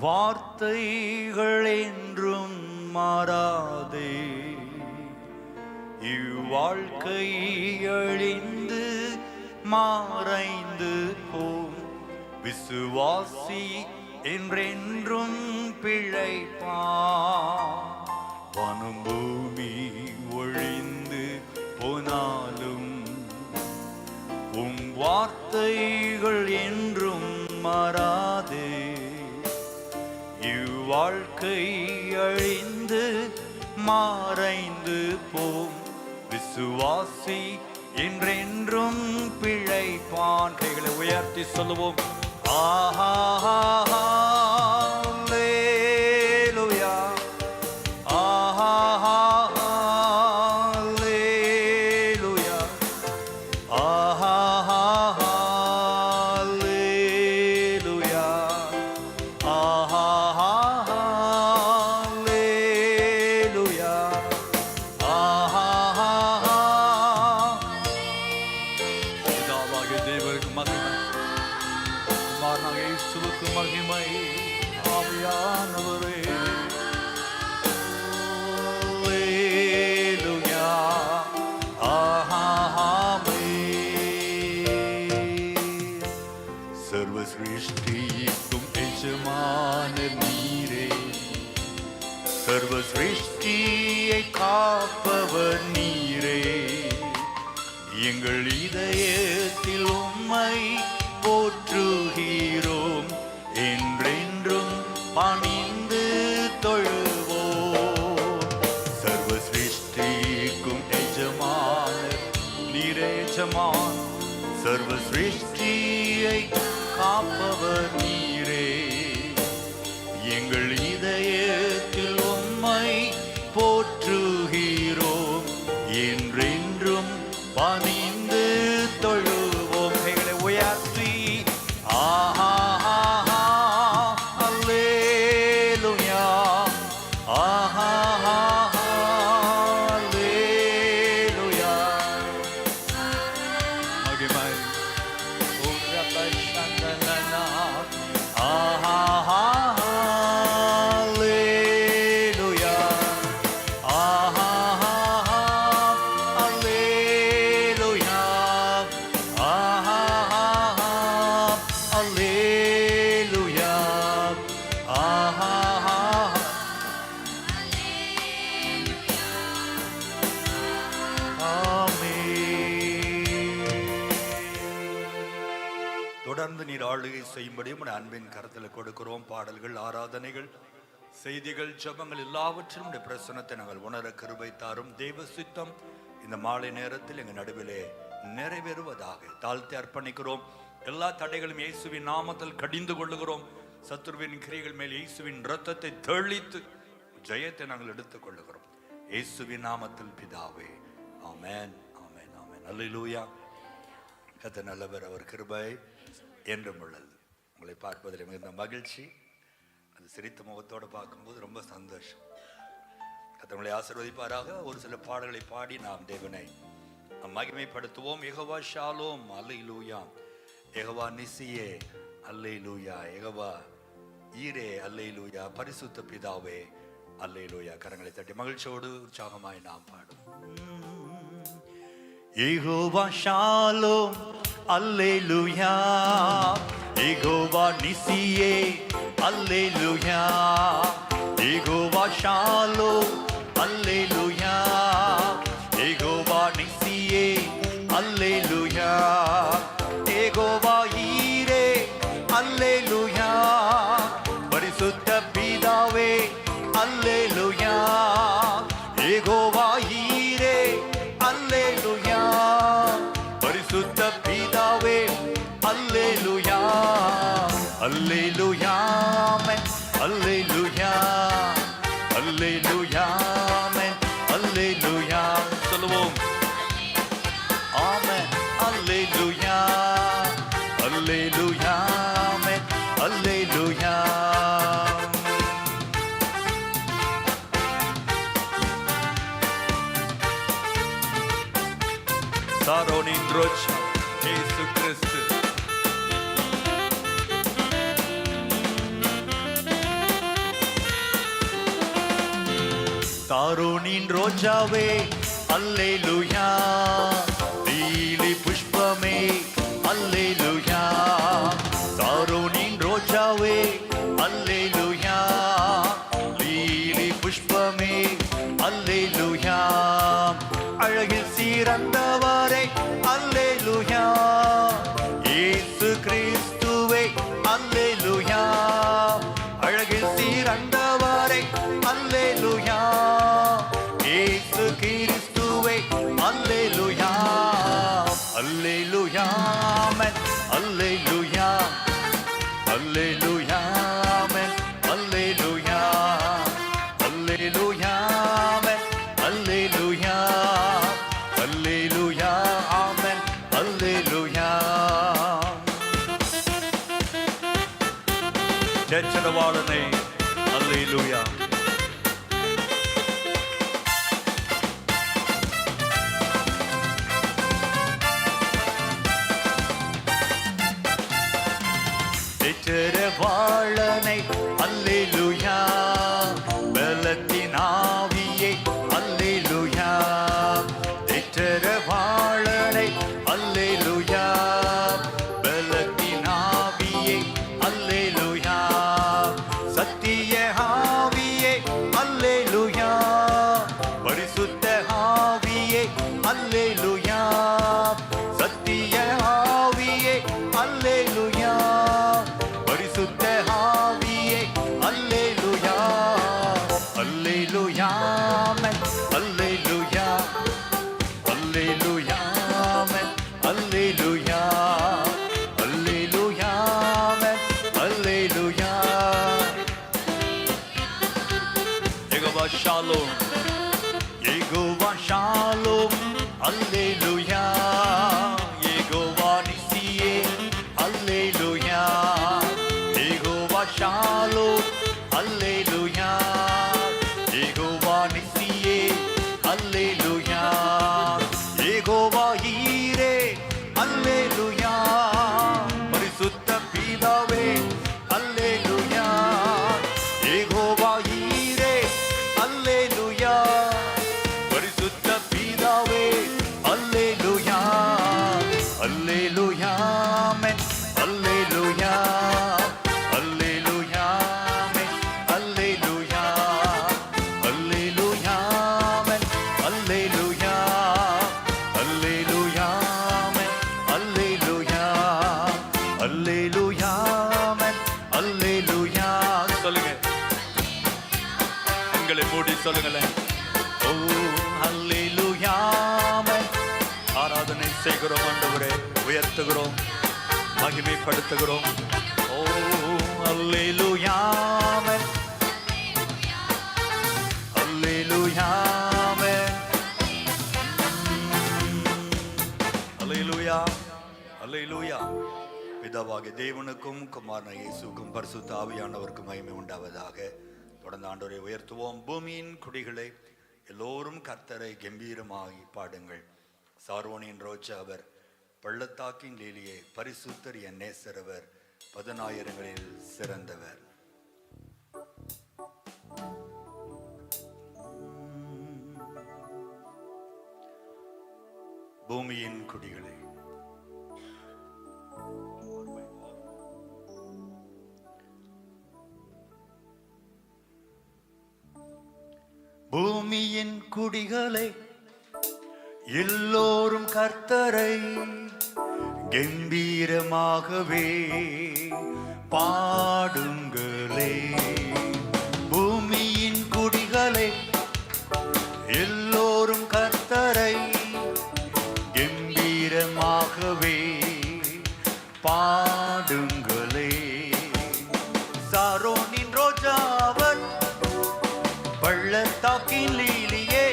வார்த்தைகள் என்றும் மாறாதே, இவ்வாழ்க்கை அழிந்து மறைந்து போம். விசுவாசி என்றென்றும் பிழைப்பான். வானம் பூமி ஒழிந்து போனாலும் உம் வார்த்தைகள் என்றும் மாறாதே, இவ்வாழ்க்கை அழிந்து மறைந்து போம். விசுவாசி என்றென்றும் பிழைப்பான். கைகளை உயர்த்தி சொல்லுவோம். ஆஹா அல்லேலூயா, ஆஹா அல்லேலூயா, ஆஹா அல்லேலூயா, ஆஹா அல்லேலூயா, ஆஹா. பிதாவாகிய தேவனுக்கு மகிமை, குமாரனாகிய இயேசுவுக்கு மகிமை. ஆவியானவரே அல்லேலூயா, ஆஹா ஆமென். சர்வ சிருஷ்டிக்கும் எஜமான நீரே, சர்வ சிருஷ்டியை காப்பவர் நீரே. எங்கள் இதயத்தில் உம்மை போற்றுகிறோம், என்றென்றும் பணிந்து தொழுவோம். சர்வ சிருஷ்டிக்கும் எஜமான நீரே, எஜமான். சர்வ சிருஷ்டியை காப்பவர் நீரே. எங்கள் இதயத்தில் உம்மை போற்றுகிறோம், என்றென்றும் பணிந்து தொழுவோம். கைகளை உயர்த்தி ஆஹா அல்லேலூயா, ஆஹா அல்லேலூயா, மகிமை. ஆஹா அல்லேலூயா, ஆஹா அல்லேலூயா, ஆஹா அல்லேலூயா, ஆஹா ஆமென். தொடர்ந்து நீர் ஆளுகை செய்யும்படி உம்முடைய அன்பின் கரத்தில் கொடுக்கிறோம். பாடல்கள், ஆராதனைகள், செய்திகள், ஜெபங்கள் எல்லாவற்றிலும் உடைய பிரசன்னத்தை நாங்கள் உணர கிருபை தாரும். தெய்வ சித்தம் இந்த மாலை நேரத்தில் எங்கள் நடுவிலே நிறைவேறுவதாக தாழ்த்தி அர்ப்பணிக்கிறோம். எல்லா தடைகளும் இயேசுவின் நாமத்தில் கடிந்து கொள்ளுகிறோம். சத்துருவின் கிரியைகள் மேல் இயேசுவின் இரத்தத்தை தெளித்து ஜெயத்தை நாங்கள் எடுத்துக் கொள்ளுகிறோம். இயேசுவின் நாமத்தில் பிதாவே, ஆமென், ஆமென், ஆமென். அல்லேலூயா. கர்த்தர் நல்லவர், அவர் கிருபை என்றும் உள்ளது. உங்களை பார்ப்பதில் மிகுந்த மகிழ்ச்சி. அது சிரித்த முகத்தோடு பார்க்கும்போது ரொம்ப சந்தோஷம். கர்த்தர் உங்களை ஆசீர்வதிப்பாராக. ஒரு சில பாடல்களை பாடி நாம் தேவனை மகிமைப்படுத்துவோம். யெகோவா ஷாலோம், அல்லேலூயா. யெகோவா நிசியே, அல்லேலூயா. யெகோவா ஈரே, அல்லேலூயா. பரிசுத்த பிதாவே, அல்லேலூயா. கரங்களை தட்டி மகிழ்ச்சியோடு உற்சாகமாய் நாம் பாடுவோம். யெகோவா ஷாலோம், அல்லேலூயா. யெகோவா நிசியே, அல்லேலூயா. யெகோவா ஷாலோம், அல்லேலூயா. யெகோவா நிசியே, அல்லேலூயா. யெகோவா ஈரே, அல்லேலூயா. பரிசுத்த பிதாவே, அல்லேலூயா. யெகோவா ஈரே, அல்லேலூயா. பரிசுத்த பிதாவே, அல்லேலூயா. அல்லேலூயா, ஆமென், அல்லேலூயா, அல்லேலூயா, ஆமென், அல்லேலூயா. சொல்லுவோம். ஆமென், அல்லேலூயா, அல்லேலூயா, ஆமென், அல்லேலூயா. சாரோனின் ரோச்சா, இயேசு கிறிஸ்து. சாரோனின் ரோஜாவே அல்லேலூயா, லீலி புஷ்பமே அல்லேலூயா, சாரோனின் ரோஜாவே அல்லேலூயா, லீலி புஷ்பமே அல்லேலூயா, அழகில் சிறந்தவரே அல்லேலூயா, இயேசு கிறிஸ்துவே அல்லேலூயா, அழகில் சிறந்தவரே அல்லேலூயா, இயேசு கிறிஸ்துவே அல்லேலூயா, அல்லேலூயா ஆமென், அல்லேலூயா, அல்லேலூயா ஆமென், அல்லேலூயா, அல்லேலூயா ஆமென், அல்லேலூயா, அல்லேலூயா ஆமென், அல்லேலூயா. ஜெயச்சனவாளனே அல்லேலூயா. வாழனை அல்லேலூயா, பலத்தின் ஆவியை அல்லேலூயா, வாழனை அல்லேலூயா, பலத்தின் ஆவியை அல்லேலூயா, சத்திய ஆவியை அல்லேலூயா, பரிசுத்த ஆவியை அல்லேலூயா, சத்திய ஆவியை அல்லேலூயா, பரிசுத்த ஆவியே அல்லேலூயா, அல்லேலூயா ஆமென், அல்லேலூயா, அல்லேலூயா ஆமென், அல்லேலூயா, அல்லேலூயா ஆமென், அல்லேலூயா. யெகோவா ஷாலோம், யெகோவா ஷாலோம் அல்லேலூயா, யெகோவா நிசியே அல்லேலூயா, ஷாலோம் அல்லேலூயா, யெகோவா நிசியே அல்லேலூயா, யெகோவா ஈரே அல்லேலூயா, பரிசுத்த பிதாவே அல்லேலூயா, யெகோவா ஈரே அல்லேலூயா, பரிசுத்த பிதாவே அல்லேலூயா, அல்லேலூயா ஆமென், அல்லேலூயா, சொல்லுங்களேன். ஓ அல்லேலூயா ஆமென். ஆராதனை செய்கிறோம் ஆண்டவரே, உயர்த்துகிறோம், மகிமைப்படுத்துகிறோம். ஓ அல்லேலூயா ஆமென், அல்லேலூயா ஆமென், அல்லேலூயா, அல்லேலூயா. பிதாவாகிய தேவனுக்கும் குமாரனாகிய இயேசுவுக்கும் பரிசுத்த ஆவியானவருக்கும் மகிமை உண்டாவதாக. தொடர்ந்து ஆண்டவரை உயர்த்துவோம். பூமியின் குடிகளை எல்லோரும் கர்த்தரை கம்பீரமாகி பாடுங்கள். சாரோனின் ரோஜா அவர், பள்ளத்தாக்கின் லீலியே, பரிசுத்தர் என் நேசரவர், 10,000களில் சிறந்தவர். பூமியின் குடிகளை பூமியின் குடிகளை எல்லோரும் கர்த்தரை கம்பீரமாகவே பாடுங்களே. பூமியின் குடிகளை எல்லோரும் கர்த்தரை கம்பீரமாகவே பாடுங்களே. சாரோனின் ரோஜாவர், பள்ளத்தாக்கின் லீலியே,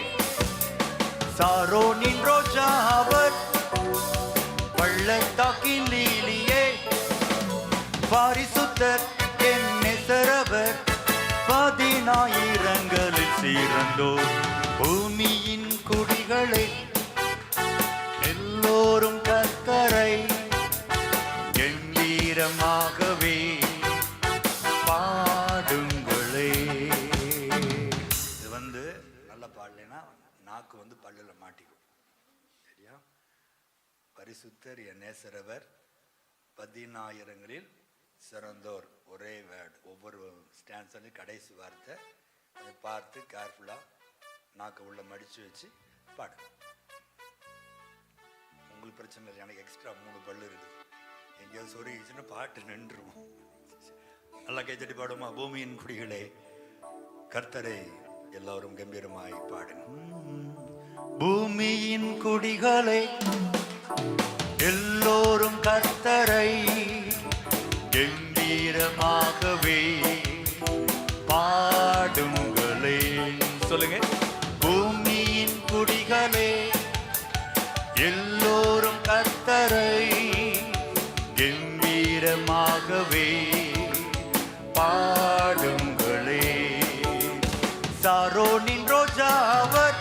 சாரோனின் ரோஜாவர், பள்ளத்தாக்கின் லீலியே, பரிசுத்தர் என் நேசரவர், 10,000களில் சிறந்தோர். பூமியின் குடிகளை எல்லோரும் கர்த்தரை கம்பீரமாகவே பாடுங்களே. இது பல்லில் மாட்டிக்கும். சரியா? பரிசுத்தர் நேசரவர் 10,000ங்களில் சிறந்தோர். ஒரே வேர்டு, ஒவ்வொரு ஸ்டான்ஸ்லையும் கடைசி வார்த்தை. அதை பார்த்து கேர்ஃபுல்லாக நாக்க உள்ள மடித்து வச்சு பாடுங்க. உங்களுக்கு பிரச்சனை இல்லை, எனக்கு எக்ஸ்ட்ரா 3 பல்லு இருக்குது. எங்கேயாவது சொருகிச்சுன்னா பாட்டு நின்றுரும். நல்லா கைத்தட்டி பாடுமா? பூமியின் குடிகளே கர்த்தரை எல்லோரும் கம்பீரமாய் பாடுங்க. பூமியின் குடிகளே எல்லோரும் கர்த்தரை கம்பீரமாகவே பாடுங்களே. சொல்லுங்க. பூமியின் குடிகளே எல்லோரும் கர்த்தரை கம்பீரமாகவே பாடுங்களே. சாரோனின் ரோஜா அவர்,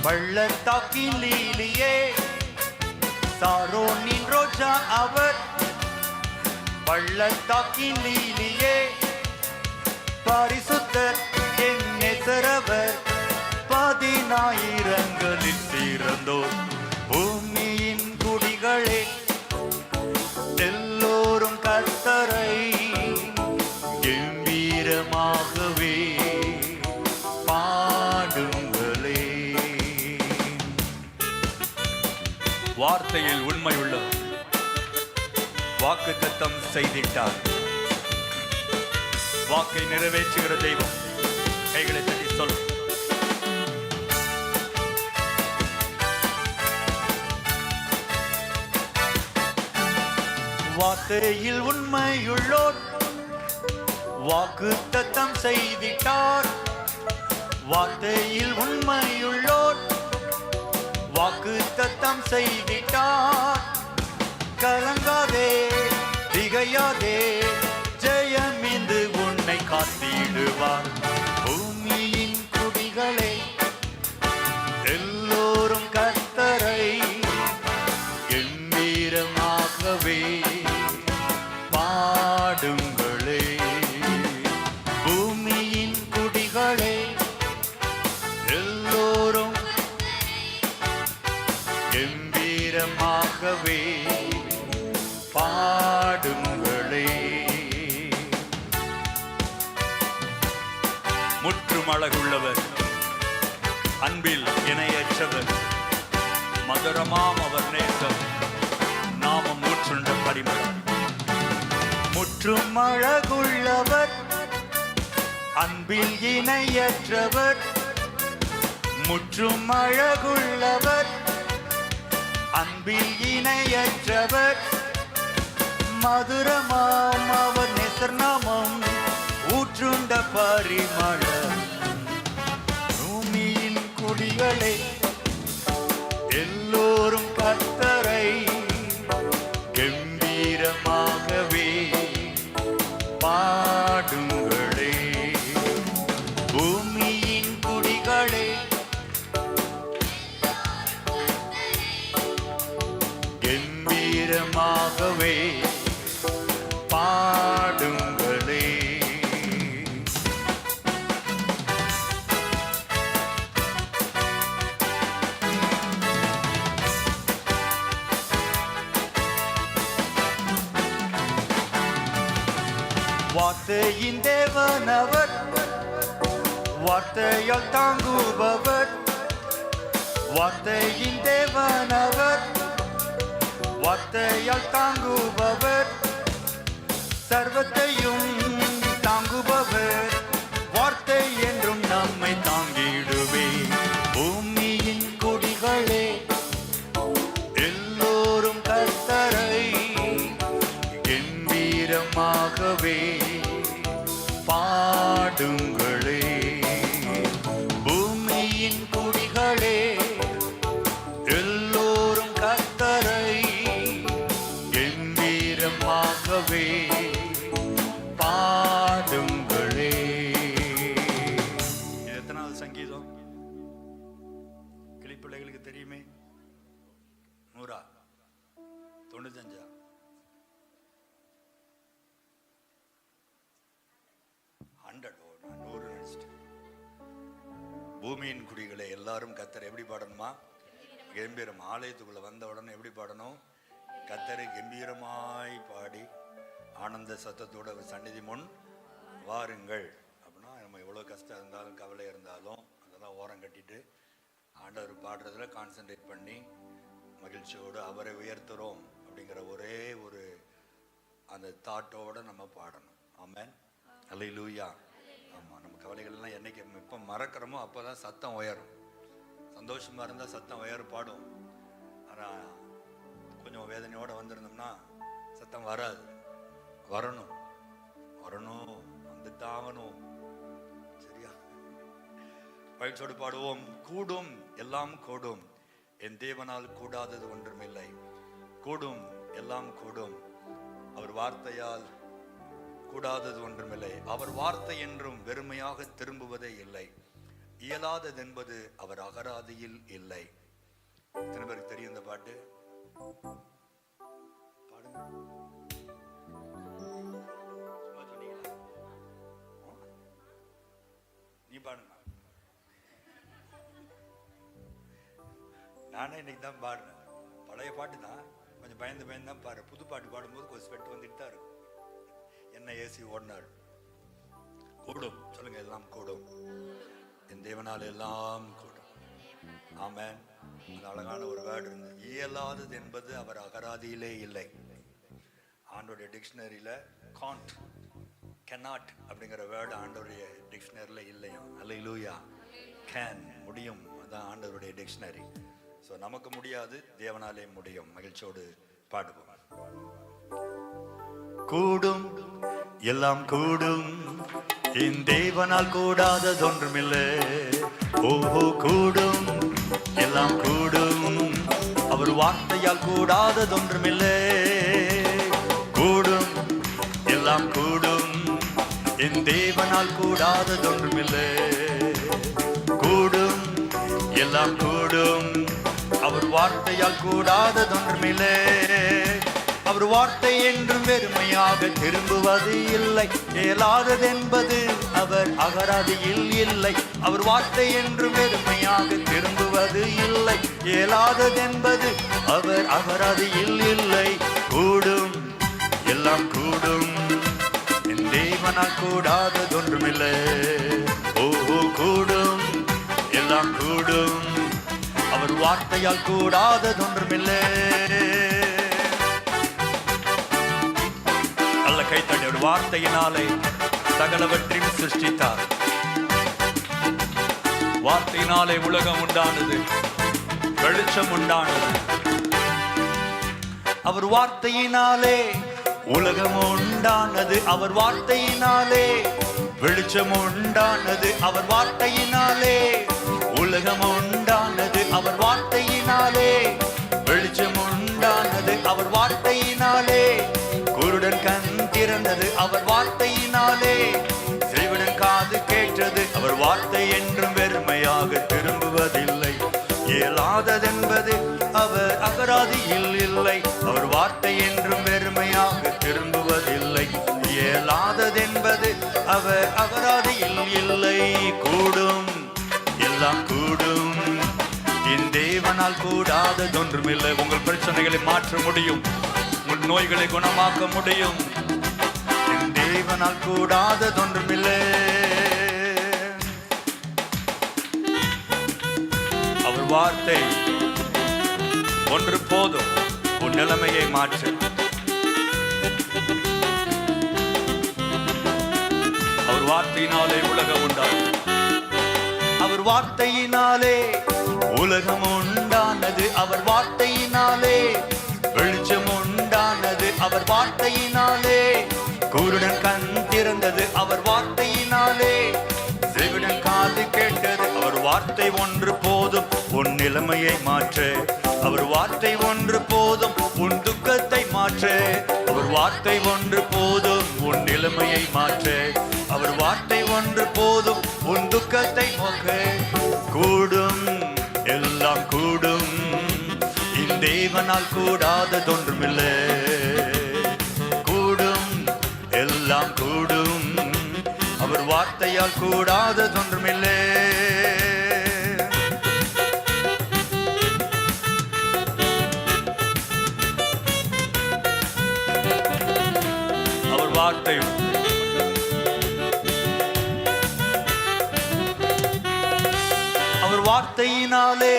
பள்ளத்தாக்கின் லீலியே. சாரோனின் ரோஜா அவர், பள்ளத்தாக்கின் லீலியே. பரிசுத்தர் நேசரவர் 10,000ங்களில் சிறந்தோர். பூமியின் குடிகளே எல்லோரும் கர்த்தரை கம்பீரமாகவே பாடுங்களே. வார்த்தையில் உண்மை உள்ளவர், வாக்குத்தத்தம் செய்திட்டார். வாக்கை நிறைவேற்றுகிற தெய்வம். கைகளை தட்டி சொல். வார்த்தையில் உண்மையுள்ளோர், வாக்குத்தத்தம் செய்திட்டார். வார்த்தையில் உண்மையுள்ளோர், வாக்குத்தத்தம் செய்திட்டார். கலங்காதே, திகையாதே, ஜெயமிந்து உன்னை காத்திடுவார். பூமியின் குடிகளே எல்லோரும் கர்த்தரை கம்பீரமாகவே பாடுங்களே. பூமியின் குடிகளே எல்லோரும் கம்பீரமாகவே பாடுங்களே. முற்றும் அழகுள்ளவர், அன்பில் இணையற்றவர், மதுரமாம் அவர் நேசம், நாமம் ஊற்றுண்ட பரிமளம். முற்றும் அழகுள்ளவர், அன்பில் இணையற்றவர். முற்றும் அழகுள்ளவர், அன்பில் இணையற்றவர். மதுரமாம் அவர் நேசர் நாமம் ஊற்றுண்ட பரிமளம். பூமியின் குடிகளே எல்லோரும் கர்த்தரை கம்பீரமாகவே பாடுங்களே. பூமியின் குடிகளே கம்பீரமாகவே பாடுங்களே. வார்த்தையின் தேவனவர், வார்த்தையால் தாங்குபவர். வார்த்தையின் தேவனவர், வார்த்தையால் தாங்குபவர். சர்வத்தையும் தாங்குபவர். வார்த்தை என்றும் நம்மை தாங்கிடுவே. பூமியின் குடிகளே எல்லோரும் கர்த்தரை கம்பீரமாகவே பாடுங்களே. பூமியின் குடிகளே எல்லோரும் கர்த்தரை கம்பீரமாகவே பாடுங்களே. எத்தனாவது சங்கீதம்? கிளிப்பிள்ளைகளுக்கு தெரியுமே. 100 95 100. நான் 100 நினைச்சிட்டேன். பூமியின் குடிகளை எல்லாரும் கர்த்தரை எப்படி பாடணுமா? கம்பீரம். ஆலயத்துக்குள்ள வந்த உடனே எப்படி பாடணும்? கர்த்தரை கம்பீரமாய் பாடி ஆனந்த சத்தத்தோட அவர் சந்நிதி முன் வாருங்கள். அப்படின்னா நம்ம எவ்வளோ கஷ்டம் இருந்தாலும் கவலை இருந்தாலும் அதெல்லாம் ஓரம் கட்டிட்டு ஆண்டவர் பாடுறதுல கான்சென்ட்ரேட் பண்ணி மகிழ்ச்சியோடு அவரை உயர்த்துறோம் அப்படிங்கிற ஒரே ஒரு அந்த தாட்டோட நம்ம பாடணும். ஆமென், அல்லேலூயா. ஆமாம், நம்ம கவலைகள் எல்லாம் என்னைக்கு எப்போ மறக்கிறோமோ அப்போ தான் சத்தம் உயரும். சந்தோஷமாக இருந்தால் சத்தம் உயரும், பாடும். ஆனால் கொஞ்சம் வேதனையோடு வந்திருந்தோம்னா சத்தம் வராது. வரணும், வந்துட்டாகணும். சரியா? பயிற்சியோடு பாடுவோம். கூடும், எல்லாம் கூடும், என் தேவனால் கூடாதது ஒன்றுமில்லை. கூடும், எல்லாம் கூடும், அவர் வார்த்தையால் கூடாதது ஒன்றுமில்லை. அவர் வார்த்தை என்றும் வெறுமையாக திரும்புவதே இல்லை. இயலாதது என்பது அவர் அகராதியில் இல்லை. எத்தனை பேருக்கு தெரியும் இந்த பாட்டு? பாடுங்க. நீ பாடுங்க. நானே இன்னைக்கு தான் பாடுறேன். பழைய பாட்டு தான், கொஞ்சம் பயந்து தான் பாரு. புது பாட்டு பாடும்போது கொஞ்சம் ஸ்வெட் வந்துட்டு தான் இருக்கும். என்ன ஏசி ஓடினாள். கூடும், சொல்லுங்க. எல்லாம் கூடும், என் தேவனால் எல்லாம் கூடும். ஆமென். அந்த அழகான ஒரு வேர்டு இருந்தது. இயலாதது என்பது அவர் அகராதியிலே இல்லை. ஆண்டோடைய டிக்ஷனரியில காண்ட், cannot அப்படிங்கிற வேர்டு ஆண்டோடைய டிக்ஷனரியில் இல்லையா? அல்லேலூயா. கேன், முடியும், அதான் ஆண்டவருடைய டிக்ஷனரி. ஸோ நமக்கு முடியாது, தேவனாலே முடியும். மகிழ்ச்சியோடு பாடுவோம். கூடும், எல்லாம் கூடும், என் தேவனால் கூடாததொன்றுமில்லை. ஓஹோ, கூடும், எல்லாம் கூடும், அவர் வார்த்தையால் கூடாததொன்றுமில்லை. கூடும், எல்லாம் கூடும், என் தேவனால் கூடாததொன்றுமில்லை. கூடும், எல்லாம் கூடும், அவர் வார்த்தையால் கூடாததொன்றுமில்லை. அவர் வார்த்தை என்றும் வெறுமையாக திரும்புவது இல்லை. இயலாதது என்பது அவர் அகராதியில் இல்லை. அவர் வார்த்தை என்றும் வெறுமையாக திரும்புவது இல்லை. இயலாதது என்பது அவர் அகராதியில் இல்லை. கூடும், எல்லாம் கூடும், என் தேவனால் கூடாததொன்றுமில்லை. ஓஹோ, கூடும், எல்லாம் கூடும், அவர் வார்த்தையால் கூடாததொன்றுமில்லை. நல்ல கைத்தடி. ஒரு வார்த்தையினாலே சகலவற்றையும் சிருஷ்டித்தார். வார்த்தையினாலே உலகம் உண்டானது, வெளிச்சம் உண்டானது. அவர் வார்த்தையினாலே உலகம் உண்டானது, அவர் வார்த்தையினாலே வெளிச்சம் உண்டானது. அவர் வார்த்தையினாலே உலகம் உண்டானது, அவர் வார்த்தையினாலே வெளிச்சம் உண்டானது. அவர் வார்த்தையினாலே குருடன் கண் திறந்தது, அவர் வார்த்தையினாலே செவிடன் காது கேட்டது. அவர் வார்த்தை என்றும் வெறுமையாக திரும்புவதில்லை. இயலாததென்பது அவர் அகராதியில் இல்லை. அவர் வார்த்தை என்றும் வெறுமையாக திரும்புவதில்லை. இயலாததென்பது அவர் அகராதியில் இல்லை. கூடும், எல்லாம் கூடும், என் தேவனால் கூடாததொன்றுமில்லை. உங்கள் பிரச்சனைகளை மாற்ற முடியும், உங்கள் நோய்களை குணமாக்க முடியும். என் தேவனால் கூடாததொன்றுமில்லை. அவர் வார்த்தை ஒன்று போதும் உன் நிலைமையை மாற்ற. அவர் வார்த்தையினாலே உலகம் உண்டானது, அவர் வார்த்தையினாலே உலகம் உண்டானது. அவர் வார்த்தையினாலே வெளிச்சம் உண்டானது. அவர் வார்த்தையினாலே குருடன் கண் திறந்தது. அவர் வார்த்தையினாலே செவிடன் காது கேட்டது. அவர் வார்த்தை ஒன்று போதும் உன் நிலைமையை மாற்ற. அவர் வார்த்தை ஒன்று போதும் உன் துக்கத்தை மாற்ற. அவர் வார்த்தை ஒன்று போதும் உன் நிலைமையை மாற்ற. அவர் வார்த்தை ஒன்று போதும் உன் துக்கத்தை போக்க. கூடும், எல்லாம் கூடும், என் தேவனால் கூடாததொன்றுமில்லை. கூடும், எல்லாம் கூடும், அவர் வார்த்தையால் கூடாததொன்றுமில்லை. வார்த்தையினாலே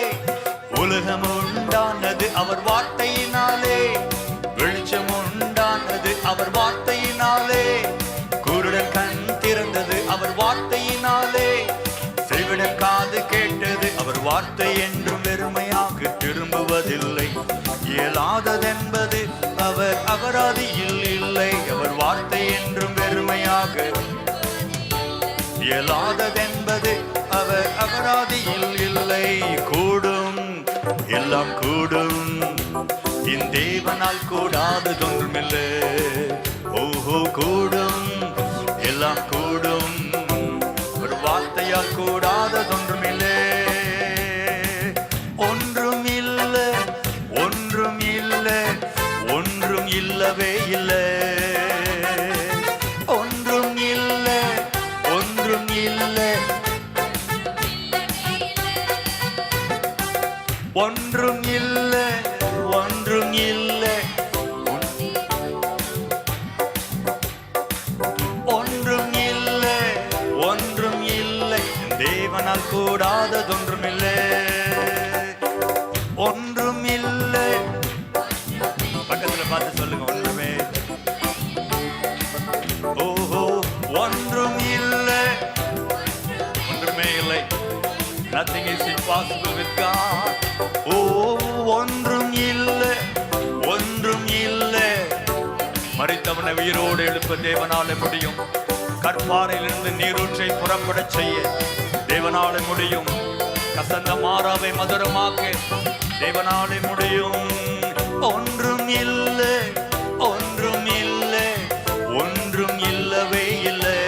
உலகம் உண்டானது, அவர் வார்த்தையினாலே வெளிச்சம் உண்டானது, அவர் வார்த்தையினாலே குருடன் கண் திறந்தது, அவர் வார்த்தையினாலே செவிடன் காது கேட்டது, அவர் வார்த்தை என்றும் வெறுமையாக திரும்புவதில்லை, இயலாததென்பது அவர் அகராதியில் இல்லை, அவர் வார்த்தை என்றும் வெறுமையாக இயலாததென்பது அவர் அகராதியில் இல்லை. கூடும், எல்லாம் கூடும், இந்த தேவனால் கூடாததொன்றுமில்லை. ஓஹோ கூடும், எல்லாம் கூடும், ஒரு வார்த்தையால் கூடாததொன்றுமில்லை. ஒன்றும் இல்லை, ஒன்றும் இல்லை, ஒன்றும் இல்லவே இல்லை, ஒன்றும் இல்லை, ஒன்றும் இல்லை, ஒன்றும் இல்லை, ஒன்றும் இல்லை, ஒன்றும் இல்லை, ஒன்றும் இல்லை, தேவனால் கூடாததொன்றுமில்லை. ஒன்றும் இல்லை, பக்கத்துல பார்த்து சொல்லுங்க, ஒன்றுமே. ஓஹோ ஒன்றும் இல்லை, ஒன்றுமே இல்லை. Nothing is impossible with God. ஓ ஒன்றும் இல்லை, ஒன்றும் இல்லை. மரித்தவனை உயிரோடு எழுப்ப தேவனாலே முடியும். கற்பாறையிலிருந்து நீரூற்றை புறப்படச் செய்ய தேவனாலே முடியும். கசந்த மாறாவை மதுரமாக்க தேவனாலே முடியும். ஒன்றும் இல்லை, ஒன்றும் இல்லை, ஒன்றும் இல்லவே இல்லை,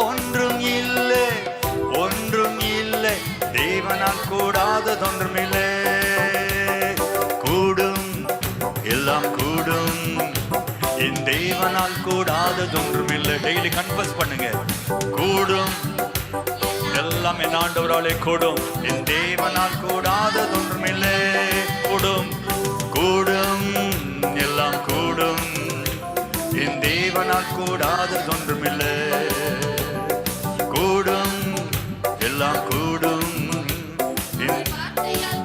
ஒன்றும் இல்லை, ஒன்றும் இல்லை, தேவனால் கூடாததொன்றுமில்லை. கூடும், எல்லாம் கூடும், என் தேவனால் கூடாததொன்றுமில்லை. டெய்லி கன்ஃபஸ் பண்ணுங்க. கூடும், எல்லாம் என் ஆண்டவராலே கூடும், என் தேவனால் கூடாததொன்றுமில்லை. கூடும், கூடும், எல்லாம் கூடும், என் தேவனால் கூடாததொன்றுமில்லை. கூடும், எல்லாம் கூடும், என்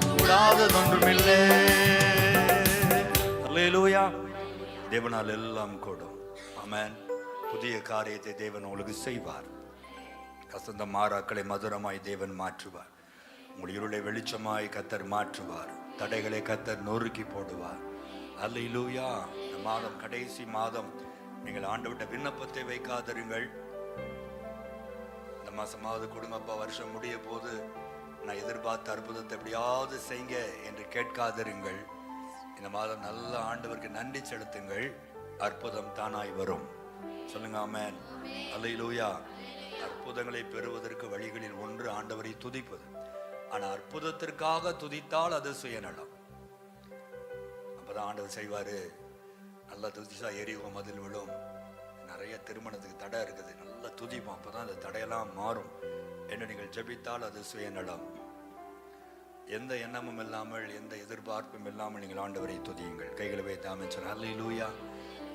கூடாததொன்றுமில்லை. அல்லேலூயா. தேவனால் எல்லாம் கூடும். ஆமென். புதிய காரியத்தை தேவன் உங்களுக்கு செய்வார். கசந்த மாறாக்களை மதுரமாய் தேவன் மாற்றுவார். உங்கள் இருளை வெளிச்சமாய் கத்தர் மாற்றுவார். தடைகளை கத்தர் நொறுக்கி போடுவார். அல்லேலூயா. இந்த மாதம் கடைசி மாதம். நீங்கள் ஆண்டவர்ட்ட விண்ணப்பத்தை வைக்காதிருங்கள். இந்த மாசமாவது குடும்பப்பா வருஷம் முடிய போது நான் எதிர்பார்த்த அற்புதத்தை எப்படியாவது செய்யுங்க என்று கேட்காதிருங்கள். இந்த மாதம் நல்ல ஆண்டவருக்கு நன்றி செலுத்துங்கள். அற்புதம் தானாய் வரும். சொல்லுங்க ஆமென். அல்லேலூயா. அற்புதங்களை பெறுவதற்கு வழிகளில் ஒன்று ஆண்டவரை துதிப்பது. ஆனால் அற்புதத்திற்காக துதித்தால் அது சுயநலம். அப்பதான் ஆண்டவர் செய்வாரு. நல்லா துதிச்சா எரிவோ மதில் விழும். நிறைய திருமணத்துக்கு தடை இருக்குது. நல்லா துதிப்போம், அப்பதான் அந்த தடையெல்லாம் மாறும் என்று நீங்கள் ஜெபித்தால் அது சுயநலம். எந்த எண்ணமும் இல்லாமல், எந்த எதிர்பார்ப்பும் இல்லாமல் நீங்கள் ஆண்டவரை துதியுங்கள். கைகளை வைத்து அமைச்சர் அல்லேலூயா.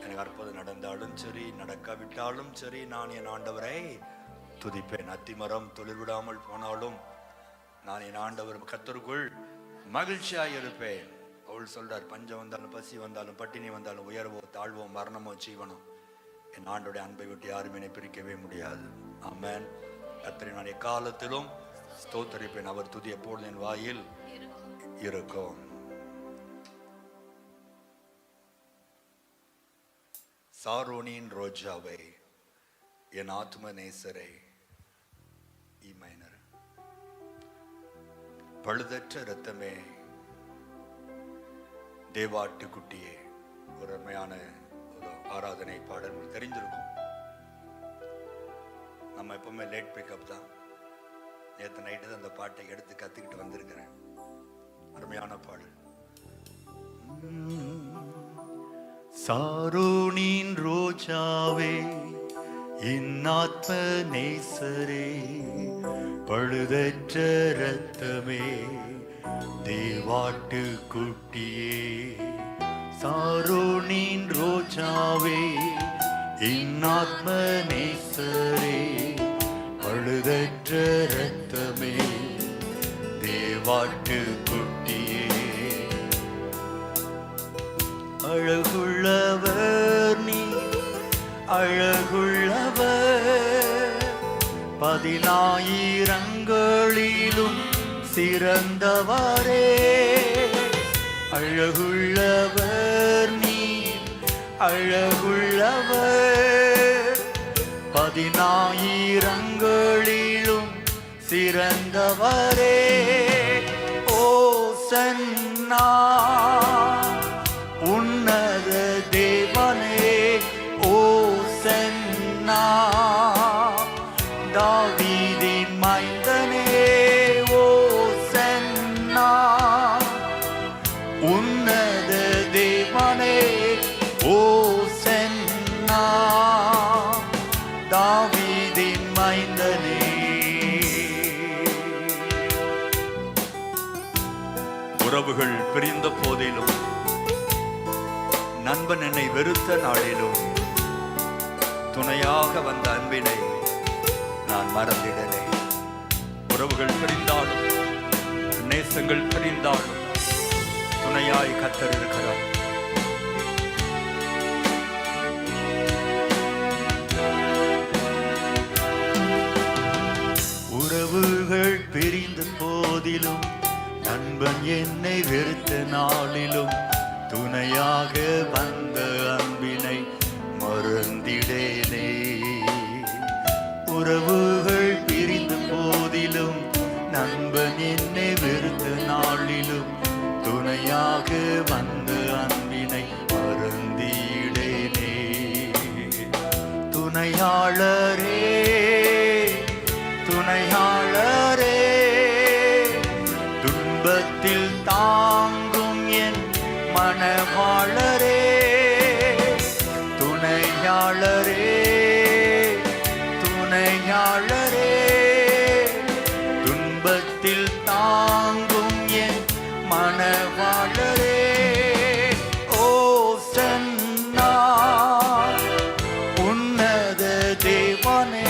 எனக்கு அற்புதம் நடந்தாலும் சரி, நடக்காவிட்டாலும் சரி, நான் என் ஆண்டவரை துதிப்பேன். அத்திமரம் தொழில் விடாமல் போனாலும் நான் என் ஆண்டவர் கர்த்தருக்குள் மகிழ்ச்சியாய் இருப்பேன். அவள் சொல்றார், பஞ்சம் வந்தாலும், பசி வந்தாலும், பட்டினி வந்தாலும், உயர்வோ தாழ்வோ, மரணமோ ஜீவனோ, என் ஆண்டோடைய அன்பை விட்டு யாரும் என்னை பிரிக்கவே முடியாது. ஆமென். கர்த்தரை நான் எக்காலத்திலும் ஸ்தோத்தரிப்பேன். அவர் துதி எப்பொழுது என் வாயில் இருக்கும். சாரோனின் ரோஜாவை, என் ஆத்ம நேசரை, இ மைனர். பழுதற்ற இரத்தமே, தேவாட்டுக்குட்டியே. ஒரு அருமையான ஒரு ஆராதனை பாடல் தெரிஞ்சிருக்கும். நம்ம எப்பவுமே லேட் பிக்கப் தான். நேற்று நைட்டு தான் அந்த பாட்டை எடுத்து கத்துக்கிட்டு வந்திருக்கிறேன். அருமையான பாடல். சாரோனின் ரோஜாவே, என் ஆத்ம நேசரே, பழுதற்ற இரத்தமே, தேவாட்டு குட்டியே. சாரோனின் ரோஜாவே, என் ஆத்ம நேசரே, பழுதற்ற இரத்தமே, தேவாட்டு குட்டியே. அழகுள்ளவர் நீ, அழகுள்ளவர், 10,000ங்களிலும் சிறந்தவரே. அழகுள்ளவர் நீ, அழகுள்ளவர், 10,000ங்களிலும் சிறந்தவரே. ஓசன்னா உன்னத தேவனே, ஓசன்னா தாவீதின் மைந்தனே, ஓசன்னா உன்னத தேவனே, ஓசன்னா தாவீதின் மைந்தனே. உறவுகள் பிரிந்த போதிலும், நண்பன் என்னை வெறுத்த நாளிலும், துணையாக வந்த அன்பினை நான் மறந்திடனே. உறவுகள் பிரிந்தாலும், நேசங்கள் பிரிந்தாலும், துணையாய் கர்த்தர் இருக்கிறார். உறவுகள் பிரிந்த போதிலும், நண்பன் என்னை வெறுத்த நாளிலும், துணையாக வந்த அன்பினை மறந்திடேனே. உறவுகள் பிரிந்த போதிலும், நண்பன் என்னை வெறுத்த நாளிலும், துணையாக வந்த அன்பினை மறந்திடேனே. துணையாளரே, துணையாளரே, துன்பத்தில் தாங்கும் என் மனவாளரே. துணையாளரே, துணையாளரே, துன்பத்தில் தாங்கும் என் மனவாளரே. ஓசன்னா உன்னத தேவனே,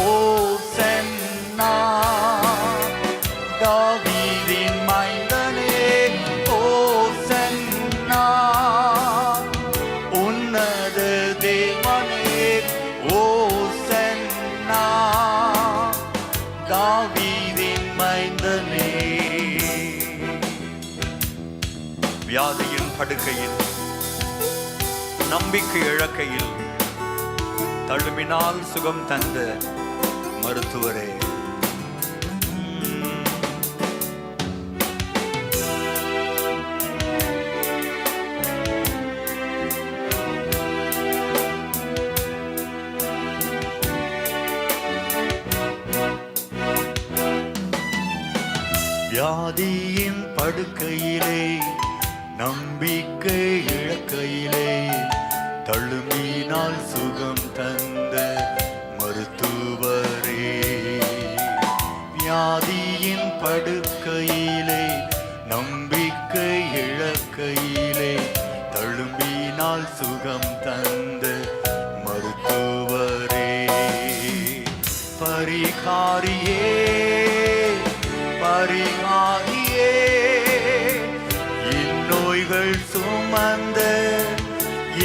ஓசன்னா தாவீதின் மைந்தனே, ஓசன்னா உன்னத தேவனே, ஓசன்னா தாவீதின் மைந்தனே. வியாதியின் படுக்கையில், நம்பிக்கை இழக்கையில், தழும்பினால் சுகம் தந்த மருத்துவரே. வியாதியின் படுக்கையிலே, நம்பிக்கை இழக்கையிலே, தழும்பினால் சுகம் தந்த மருத்துவரே. வியாதியின் படுக்கையிலே, நம்பிக்கை இழக்கையிலே, தழும்பினால் சுகம் தந்த மருத்துவரே. பரிகாரியே, பரிகாரியே, இந்நோய்கள் சுமந்த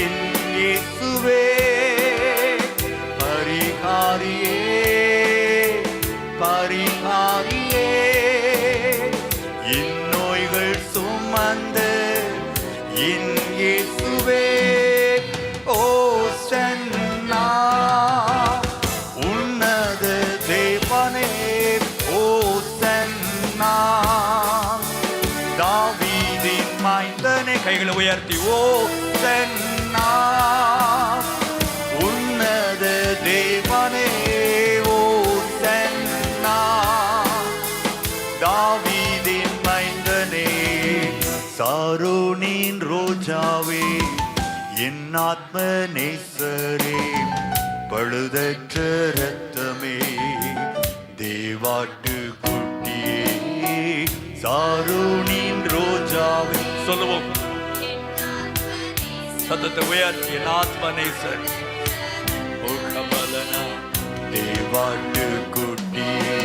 என் இயேசுவே. பரிகாரியே, பரிகாரியே, இந்நோய்கள் சுமந்த என் இயேசுவே. ஓசன்னா உன்னத தேவனே, ஓசன்னா தாவீதின் மைந்தனே. கைகளை உயர்த்தி ஓசன்னா உன்னத தேவனே, ஓசன்னா தாவீதின் மைந்தனே. சாரோனின் ரோஜாவே, என் ஆத்ம நேசரே, பழுதற்ற இரத்தமே, தேவாட்டு குட்டியே. சாரோனின் ரோஜாவே, சொல்லுவோம் சத்தத்தை உயர்த்தி, என் ஆத்ம நேசர், ஓ கமலனா, தேவாட்டு குட்டியே.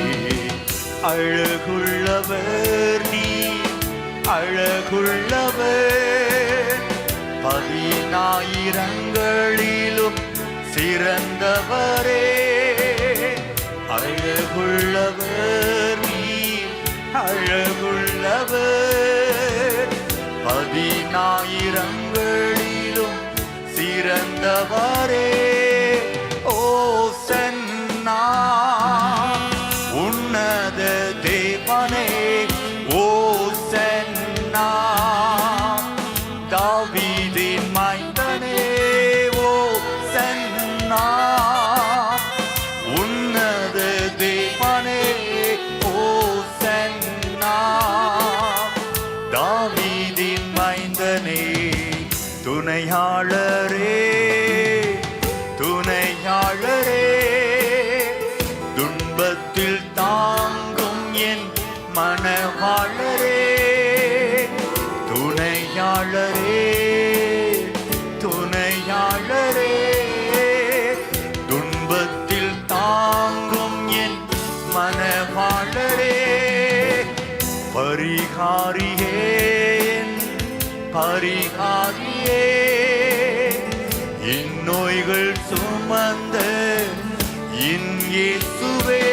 அழகுள்ளவர் நீ அழகுள்ளவர், 10,000ங்களிலும் சிறந்தவரே. அழகுள்ளவர் நீ அழகுள்ளவர், 10,000ங்களிலும் சிறந்தவரே. ஓசன்னா உன்னத தேவனே, ஓசன்னா தாவீதின் மைந்தனே, ஓசன்னா உன்னத தேவனே, ஓசன்னா தாவீதின் மைந்தனே. துணையாளரே துணையாளரே, துன்பத்தில் தாங்கும் என் மனவாளரே. துணையாளரே துணையாளரே, துன்பத்தில் தாங்கும் என் மனவாளரே. பரிகாரியே பரிகாரியே, இந்நோய்கள் சுமந்த என் இயேசுவே.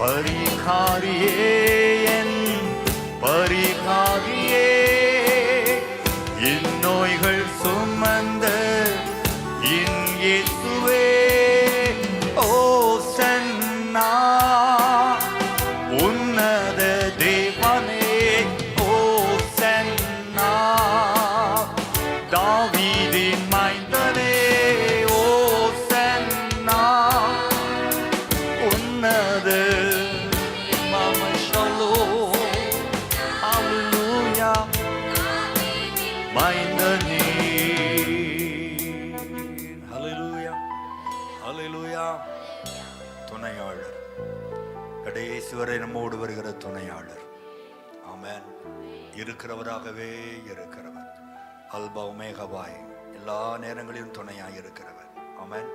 பரிகாரியே என் பரிகாரியே, இந்நோய்கள் சுமந்த என் இயேசுவே. ஓசன்னா உன்னத தேவனே, ஓசன்னா தாவீதின் மைந்தனே, ஓசன்னா உன்னத மமஷலோ அல்லேலூயா மைந்தனே. ஹல்லேலூயா ஹல்லேலூயா. துணையாளர், கடைசி வரை நம்மோடு வருகிற துணையாளர். ஆமென். இருக்கிறவராகவே இருக்கிறவர், அல்பா ஒமேகாவாய், எல்லா நேரங்களிலும் துணையாய் இருக்கிறவர். ஆமென்.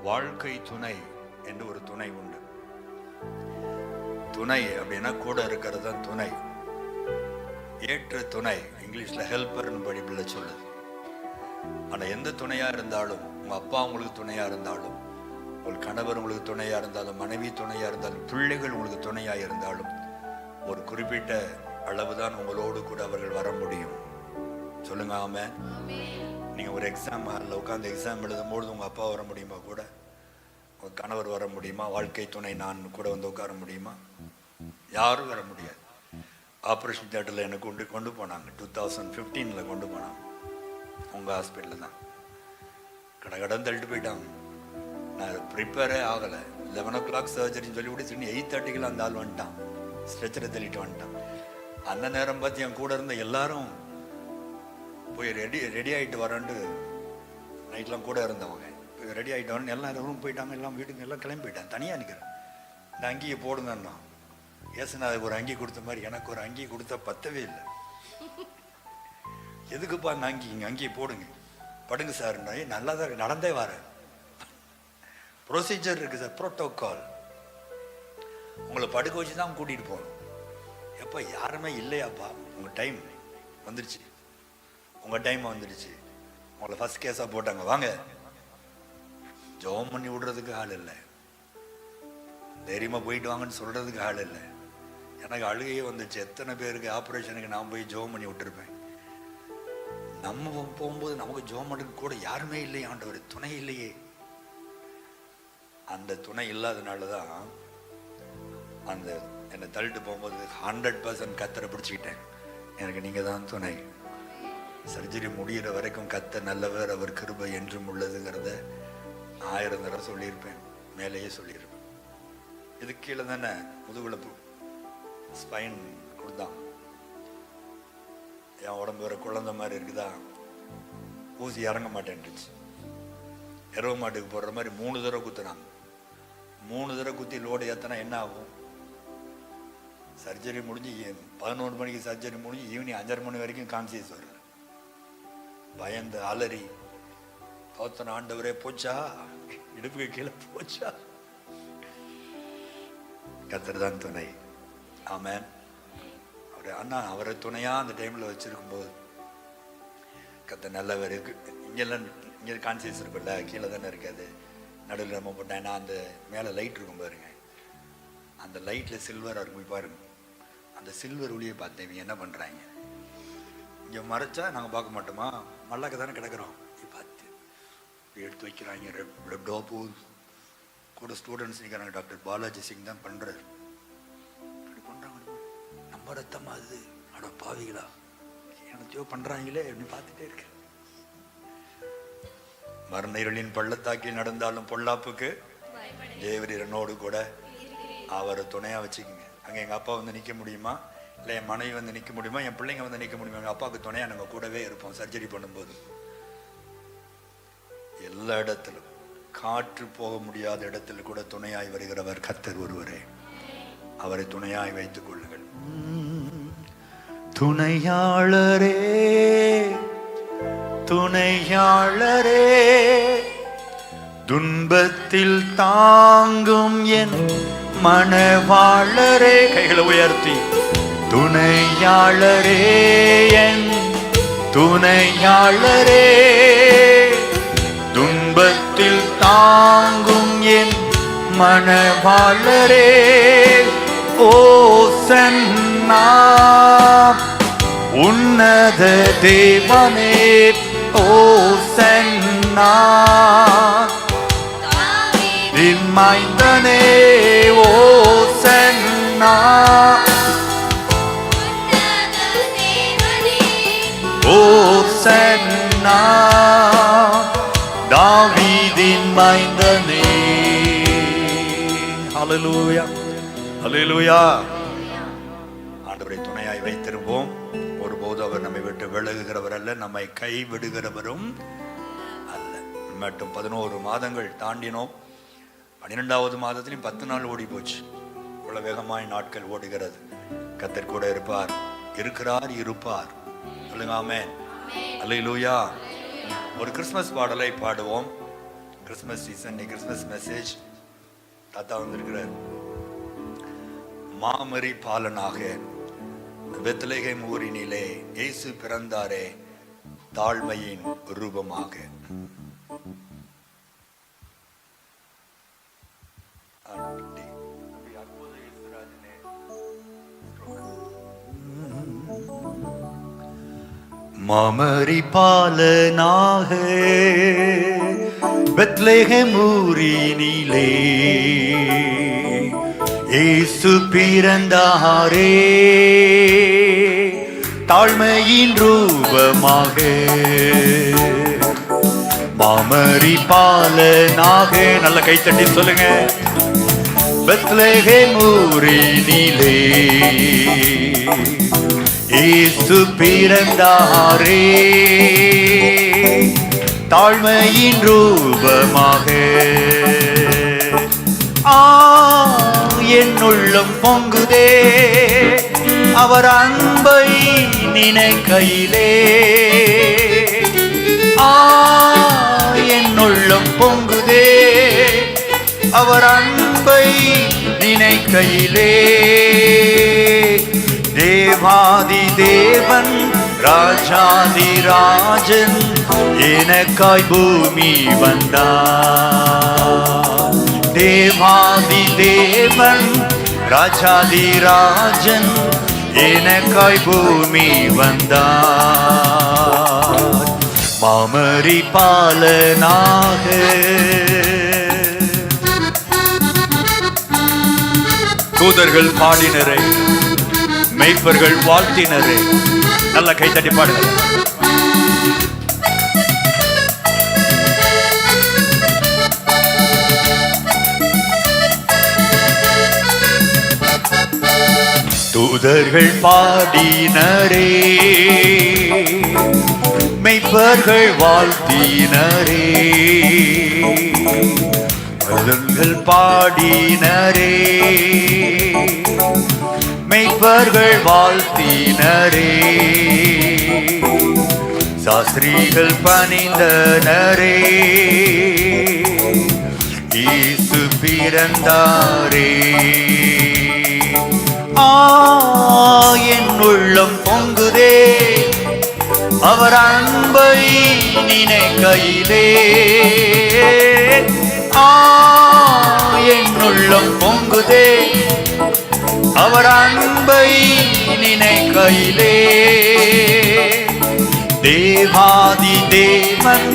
வாழ்க்கை துணை என்று ஒரு துணை உண்டு. துணை அப்படின்னா கூட இருக்கிறது தான் துணை. ஏற்ற துணை இங்கிலீஷ்ல ஹெல்பர்னு பைபிள்ல சொல்லுது. ஆனா எந்த துணையா இருந்தாலும், உங்க அப்பா உங்களுக்கு துணையா இருந்தாலும், உங்கள் கணவர் உங்களுக்கு துணையா இருந்தாலும், மனைவி துணையா இருந்தாலும், பிள்ளைகள் உங்களுக்கு துணையா இருந்தாலும், ஒரு குறிப்பிட்ட அளவுதான் உங்களோடு கூட அவர்கள் வர முடியும். சொல்லுங்க ஆமென். நீங்க ஒரு எக்ஸாம் ஹாலில் உட்காந்து எக்ஸாம் எழுதும்போது உங்க அப்பா வர முடியுமா கூட? உங்க கணவர் வர முடியுமா? வாழ்க்கை துணை நான் கூட வந்து உட்கார முடியுமா? யாரும் வர முடியாது. ஆப்ரேஷன் தியேட்டரில் என்னை கொண்டு போனாங்க. 2015 கொண்டு போனாங்க. உங்கள் ஹாஸ்பிட்டலில் தான் கடன் தள்ளிட்டு போயிட்டாங்க. நான் ப்ரிப்பேரே ஆகலை. 11 o'clock சர்ஜரின்னு சொல்லி கூட 8:30 அந்த ஆள் வந்துட்டான். ஸ்ட்ரெச்சரை தள்ளிட்டு வந்துட்டான். அந்த நேரம் பார்த்து என் கூட இருந்த எல்லாரும் போய் ரெடி ஆகிட்டு வரேன்ட்டு நைட்லாம் கூட இருந்தவங்க ரெடி ஆகிட்டவன்னு எல்லாம் ரூம் போயிட்டாங்க. எல்லாம் வீட்டுக்கு எல்லாம் கிளம்பி போயிட்டாங்க. தனியாக நிற்கிறேன். இந்த அங்கியை போடுங்கண்ணா. ஏசுநாதருக்கு ஒரு அங்கி கொடுத்த மாதிரி எனக்கு ஒரு அங்கி கொடுத்தா பத்தவே இல்லை. எதுக்குப்பா அந்த அங்கி? இங்கே அங்கியை போடுங்க, படுங்க சார். நல்லா தான் இருக்கு, நடந்தே வரேன். ப்ரொசீஜர் இருக்குது சார், ப்ரோட்டோகால். உங்களை படுக்க வச்சு தான் கூட்டிகிட்டு போகணும். எப்போ யாருமே இல்லையாப்பா, உங்கள் டைம் வந்துடுச்சு, உங்கள் டைம் வந்துடுச்சு, உங்களை ஃபர்ஸ்ட் கேஸாக போட்டாங்க, வாங்க. ஜோம் பண்ணி விடுறதுக்கு ஆள் இல்லை, தைரியமாக போயிட்டு வாங்கன்னு சொல்கிறதுக்கு ஆள் இல்லை. எனக்கு அழுகையே வந்துச்சு. எத்தனை பேருக்கு ஆப்ரேஷனுக்கு நான் போய் ஜோம் பண்ணி விட்டுருப்பேன். நம்ம போகும்போது நமக்கு ஜோம் பண்ணுறதுக்கு கூட யாருமே இல்லையே, ஆண்டவர் துணை இல்லையே. அந்த துணை இல்லாதனால தான் அந்த என்னை தள்ளிட்டு போகும்போது 100% கத்தரை பிடிச்சிக்கிட்டேன். எனக்கு நீங்கள் தான் துணை. சர்ஜரி முடிகிற வரைக்கும் கத்த நல்லவர், அவர் கிருபை என்றும் உள்ளதுங்கிறத 1000 தடவை சொல்லியிருப்பேன், மேலேயே சொல்லியிருப்பேன். இது கீழே தானே முதுகுல ஸ்பைன் கொடுத்தான். என் உடம்பு வேற குழந்தை மாதிரி இருக்குதா, ஊசி இறங்க மாட்டேன்டுச்சு. எருவ மாட்டுக்கு போடுற மாதிரி 3 தடவை குத்துனாங்க. 3 தடவை குத்தி லோடு ஏற்றினா என்ன ஆகும்? சர்ஜரி முடிஞ்சு 11 மணிக்கு சர்ஜரி முடிஞ்சு ஈவினிங் 5:30 மணி வரைக்கும் கான்சியஸ் வரல. பயந்து அலறி தோத்தன, ஆண்டவரே போச்சா, இடுப்புக்கு கீழே போச்சா. கர்த்தர் தான் துணை. ஆமென். அண்ணா அவரை துணையா அந்த டைம்ல வச்சிருக்கும் போது கர்த்தர் நல்லவர். இங்கெல்லாம் இங்கே கான்சியஸ் இருக்குல்ல, கீழே தானே இருக்காது, நடுவில் நம்ம போட்டேன். அந்த மேலே லைட் இருக்கும் பாருங்க, அந்த லைட்டில் சில்வராக இருக்கும் பாருங்க. அந்த சில்வர் ஒளியை பார்த்தேன். இவங்க என்ன பண்ணுறாங்க, இங்கே மறைச்சா நாங்கள் பார்க்க மாட்டோமா, மல்லாக்க தானே கிடக்கிறோம், பார்த்து எடுத்து வைக்கிறாங்க. பிளட்டோ போகுது. கூட ஸ்டூடெண்ட்ஸ் நிற்கிறாங்க. டாக்டர் பாலாஜி சிங் தான் பண்ணுறாரு. இப்படி பண்ணுறாங்க. நம்ம ரத்தமா அது, அட பாவிகளா எனத்தையோ பண்ணுறாங்களே அப்படின்னு பார்த்துட்டே இருக்கு. மரண இருளின் பள்ளத்தாக்கில் நடந்தாலும் பொல்லாப்புக்கு தேவரீர் என்னோடு கூட, அவரை துணையா வச்சுக்கோங்க. அங்கே எங்கள் அப்பா வந்து நிற்க முடியுமா, இல்லை என் மனைவி வந்து நிற்க முடியுமா, என் பிள்ளைங்க வந்து நிற்க முடியுமா, எங்கள் அப்பாவுக்கு துணையா நாங்கள் கூடவே இருப்போம். சர்ஜரி பண்ணும்போது எல்லா இடத்திலும், காற்று போக முடியாத இடத்துல கூட துணையாய் வருகிறவர் கர்த்தர் ஒருவரே. அவரை துணையாய் வைத்துக் கொள்ளுங்கள். துணையாளரே துணையாளரே, துன்பத்தில் தாங்கும் என் மனவாளரே. கைகளை உயர்த்தி, துணையாளரே என் துணையாளரே, துன்பத்தில் தாங்கும் என் மனவாளரே. ஓசன்னா உன்னத தேவனே, ஓசன்னா தாவீதின் மைந்தனே, ஓசன்னா உன்னத தேவனே, ஓசன்னா தாவீதின் மைந்தனே. ஹல்லேலூயா, ஹல்லேலூயா. ஆண்டவரை துணையாய் வைத்திருப்போம். ஒருபோது அவர் நம்மை விட்டு விலகுகிறவர் அல்ல, நம்மை கைவிடுகிறவரும் அல்ல. மட்டும் 11 மாதங்கள் தாண்டினோம். 12வது மாதத்திலும் 10 நாள் ஓடி போச்சு. இவ்வளவு வேகமாய் நாட்கள் ஓடுகிறது. கர்த்தர் கூட இருப்பார், இருக்கிறார், இருப்பார். சொல்லுங்க ஆமென். அல்லேலூயா. ஒரு கிறிஸ்மஸ் பாடலை பாடுவோம். Christmas season, Christmas message. தாத்தா வந்திருக்கிறார். மாமரி பாலனாக பெத்லகேம் ஊரினிலே இயேசு பிறந்தாரே, தாழ்மையின் ரூபமாக. மாமரி பாலனாக பெத்லகேம் ஊரினிலே இயேசு பிறந்தாரே, தாழ்மையின் ரூபமாக. மாமரி பாலனாக, நல்ல கைத்தட்டி சொல்லுங்க. பெத்லகேம் ஊரினிலே இயேசு பிறந்தாரே, தாழ்மையின் ரூபமாக. என் உள்ளம் பொங்குதே அவர் அன்பை நினைக்கையிலே. என் உள்ளம் பொங்குதே அவர் அன்பை நினைக்கையிலே. தேவாதி தேவன் ராஜாதி ராஜன் எனக்காய் பூமி வந்தார். தேவாதி தேவன் ராஜாதி ராஜன் எனக்காய் பூமி வந்தார். மாமரி பாலனாக. தூதர்கள் பாடினரே, மெய்ப்பர்கள் வாழ்த்தினரே. நல்ல கைத்தட்டி பாடுங்கள். தூதர்கள் பாடினரே, மெய்ப்பர்கள் வாழ்த்தினரே. தூதர்கள் பாடினரே, மெய்ப்பர்கள் வாழ்த்தினரே. சாஸ்திரிகள் பணிந்தனரே, இயேசு பிறந்தாரே. என் உள்ளம் பொங்குதே அவர் அன்பை நினைக்கையிலே. என் உள்ளம் பொங்குதே அவர் அன்பை நினைக்கையிலே. தேவாதி தேவன்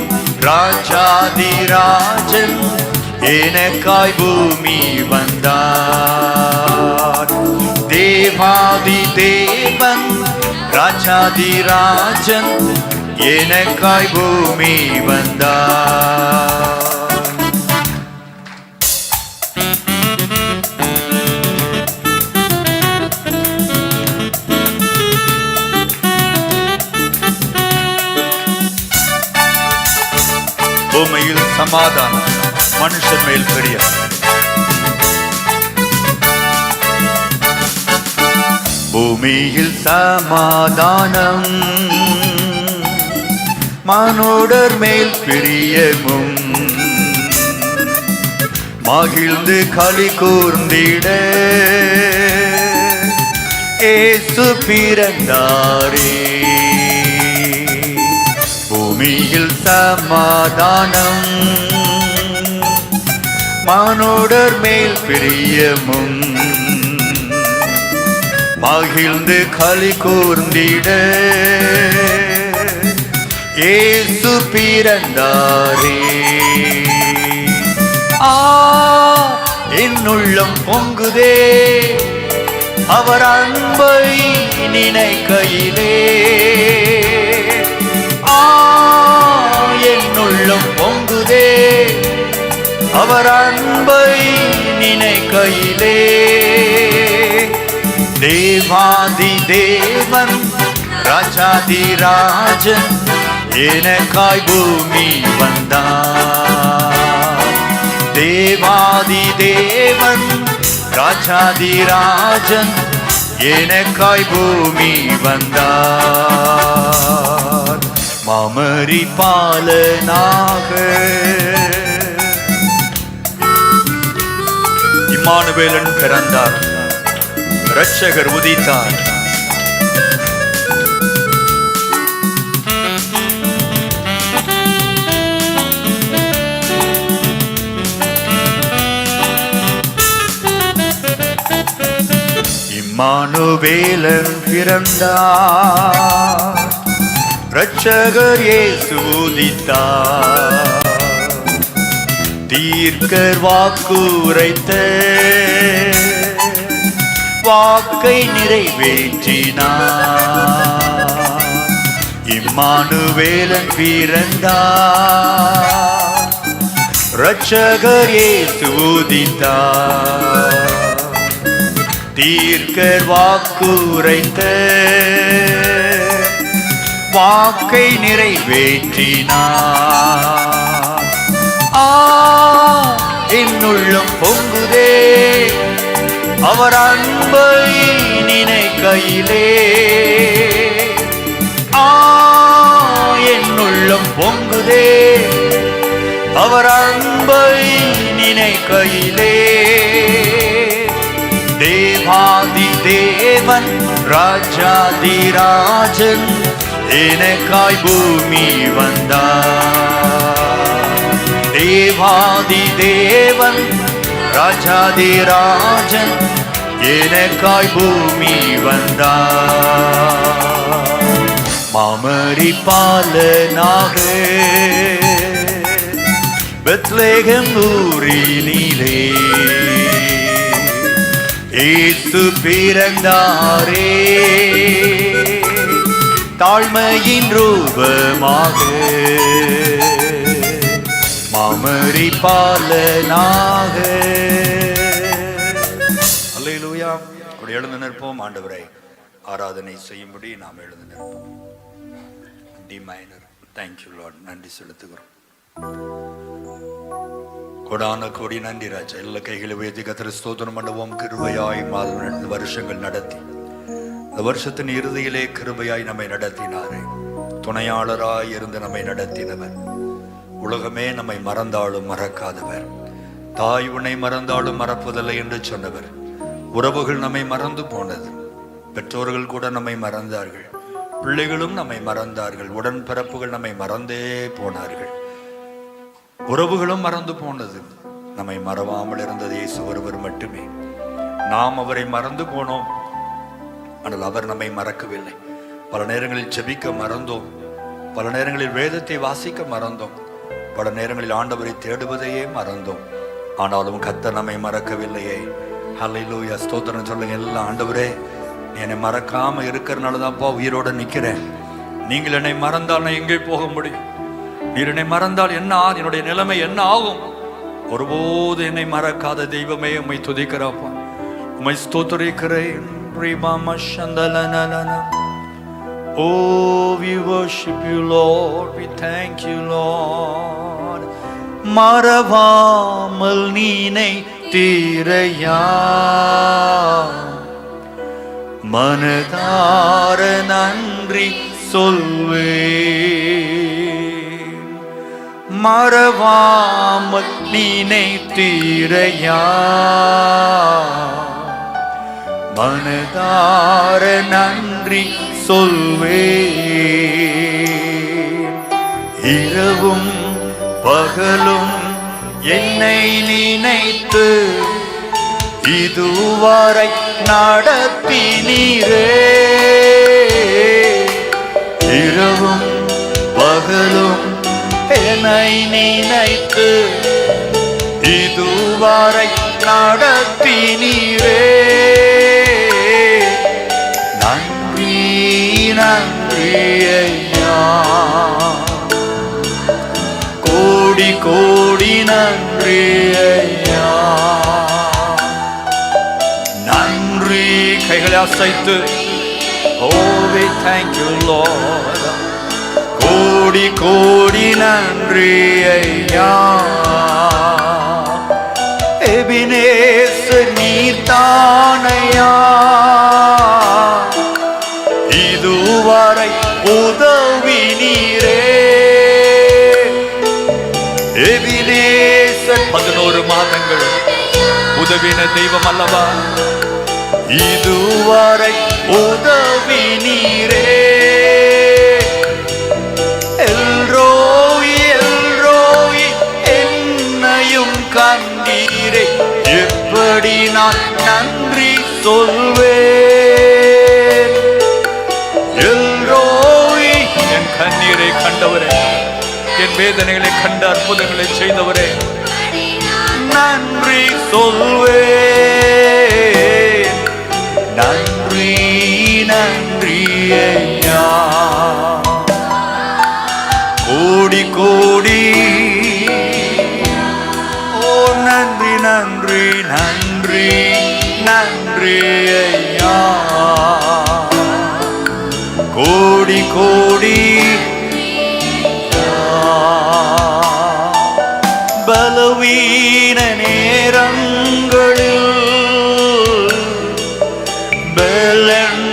ராஜாதி ராஜன் எனக்காய் பூமி வந்தார். தேவாதி தேவன் ராஜாதி ராஜன் எனக்காய் பூமி வந்தார். பூமியில் சமாதானம், மனுஷன் மேல் பிரியம். பூமியில் சமாதானம், மனோடர் மேல் பிரியமும், மகிழ்ந்து களி கூர்ந்திட இயேசு பிறந்தாரே. பூமியில் சமாதானம், மனோடர் மேல் பிரியமும், மகிழ்ந்து களி கூர்ந்திட இயேசு பிறந்தாரே. என் உள்ளம் பொங்குதே அவர் அன்பை நினைக்கையிலே. என் உள்ளம் பொங்குதே அவர் அன்பை நினைக்கையிலே. தேவாதி தேவன் ராஜாதி ராஜன் எனக்காய் பூமி வந்தார். தேவாதி தேவன் ராஜாதி ராஜன் எனக்காய் பூமி வந்தார். மாமரி பாலனாக இம்மானுவேலன் பிறந்தார், இரட்சகர் உதித்தார். இம்மானுவேலன் பிறந்தார், இரட்சகர் இயேசு உதித்தார். தீர்க்கர் வாக்குரைத்த வாக்கை நிறைவேற்றினார். இம்மானுவேலன் பிறந்தார், இரட்சகர் இயேசு உதித்தார். தீர்க்கர் வாக்குரைத்த வாக்கை நிறைவேற்றினார். என் உள்ளம் பொங்குதே அவர் அன்பை நினைக்கையிலே. என் உள்ளம் பொங்குதே அவர் அன்பை நினைக்கையிலே. தேவாதி தேவன் ராஜாதி ராஜன் எனக்காய் பூமி வந்தார். தேவாதி தேவன் ராஜாதி ராஜன் எனக்காய் பூமி வந்தார். மாமரி பாலனாக பெத்லெகேம் ஊரினிலே இயேசு பிறந்தாரே. தாழ்மையின் ரூபமாக மாமரி பாலனாக. அல்லேலூயா. அப்படி எழுந்து நிற்போம். ஆண்டவரை ஆராதனை செய்யும்படி நாம் எழுந்து நிற்போம். D minor. Thank you lord. நன்றி செலுத்துகிறோம். கொடான கோடி நன்றி ராஜா. எல்லா கைகளை உயர்த்தி கர்த்தரை ஸ்தோத்திரம் பண்ணுவோம். கிருபையாய் மாதம் வருஷங்கள் நடத்தி இந்த வருஷத்தின் இறுதியிலே கிருபையாய் நம்மை நடத்தினாரே. துணையாளராய் இருந்து நம்மை நடத்தினவர். உலகமே நம்மை மறந்தாலும் மறக்காதவர். தாய் உன்னை மறந்தாலும் மறப்பதில்லை என்று சொன்னவர். உறவுகள் நம்மை மறந்து போனது. பெற்றோர்கள் கூட நம்மை மறந்தார்கள். பிள்ளைகளும் நம்மை மறந்தார்கள். உடன்பிறப்புகள் நம்மை மறந்தே போனார்கள். உறவுகளும் மறந்து போனது. நம்மை மறவாமல் இருந்தது இயேசு ஒருவர் மட்டுமே. நாம் அவரை மறந்து போனோம், ஆனால் அவர் நம்மை மறக்கவில்லை. பல நேரங்களில் ஜெபிக்க மறந்தோம், பல நேரங்களில் வேதத்தை வாசிக்க மறந்தோம், பல நேரங்களில் ஆண்டவரை தேடுவதையே மறந்தோம். ஆனாலும் கர்த்தர் நம்மை மறக்கவில்லையே. ஹல்லேலூயா, ஸ்தோத்திரம் சொல்லுங்க எல்லாம். ஆண்டவரே, நீ என்னை மறக்காம இருக்கிறனால தான்ப்பா உயிரோட நிற்கிறேன். நீங்கள் என்னை மறந்தால் நான் எங்கே போக முடியும்? நீர் என்னை மறந்தால் என்ன என்னுடைய நிலைமை என்ன ஆகும்? ஒருபோது என்னை மறக்காத தெய்வமே, உம்மை துதிக்கிறப்பா, உம்மை ஸ்தோத்திரிக்கிறேன். Oh, we worship you, Lord. We thank you, Lord. மறவாமல் நினைத்தீரையா, மனதார நன்றி சொல்வேன். மறவாமல் நினைத்தீரையா, மனதார நன்றி சொல்வேன். இரவும் பகலும் என்னை நினைத்து இதுவரை நடத்தினீரே. இரவும் பகலும் என்னை நினைத்து இதுவரை நடத்தினீரே. நன்றி நன்றி ஐயா, கோடி கோடி நன்றி ஐயா. நன்றி. கைகளை அசைத்து Oh, we thank you, Lord. கோடி கோடி நன்றி ஐயா. எபினேசர் நீர்தானையா, இதுவரை உதவினீரே. எபினேசர் 11 மாதங்கள் உதவின தெய்வம் அல்லவா? இதுவரை உதவினீரே. எல்ரோய் எல்ரோய் என்னையும் கண்டீரே. எப்படி நான் நன்றி சொல்வேன்? எல்ரோய், என் கண்ணீரை கண்டவரே, என் வேதனைகளை கண்ட அற்புதங்களை செய்தவரே, நன்றி சொல்வேன். நன்றி நன்றி ஐயா. கோடி கோடி ஓ நன்றி நன்றி நன்றி நன்றி ஐயா. கோடி கோடி பலவீன நேரங்களில் பலன்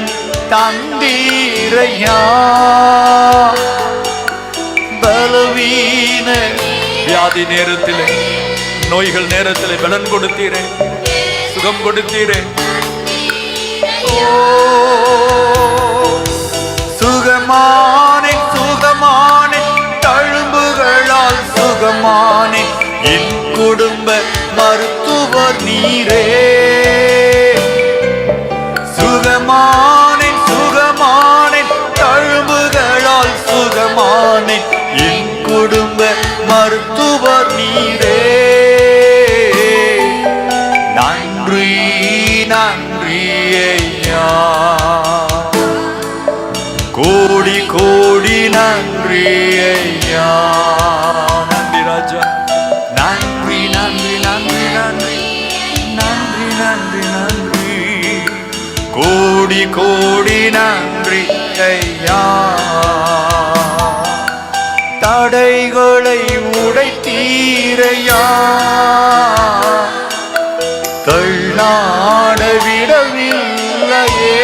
தந்தீரையா. பலவீன வியாதி நேரத்திலே, நோய்கள் நேரத்திலே பலன் கொடுத்தீரே, சுகம் கொடுத்தீரே. சுகமானே சுகமானே, தழும்புகளால் சுகமானே. என் குடும்ப மருத்துவர் நீரே. சுகமானே சுகமானே, தழும்புகளால் சுகமானே. என் குடும்ப மருத்துவர் நீரே. நன்றி நன்றி ஐயா. கோடி கோடி நன்றி ஐயா. நன்றி ராஜா. நன்றி நன்றி நன்றி நன்றி நன்றி நன்றி நன்றி. கோடி கோடி நன்றி ஐயா. தடைகளை உடைத்தீரையா, தள்ளாட விடவில்லையே.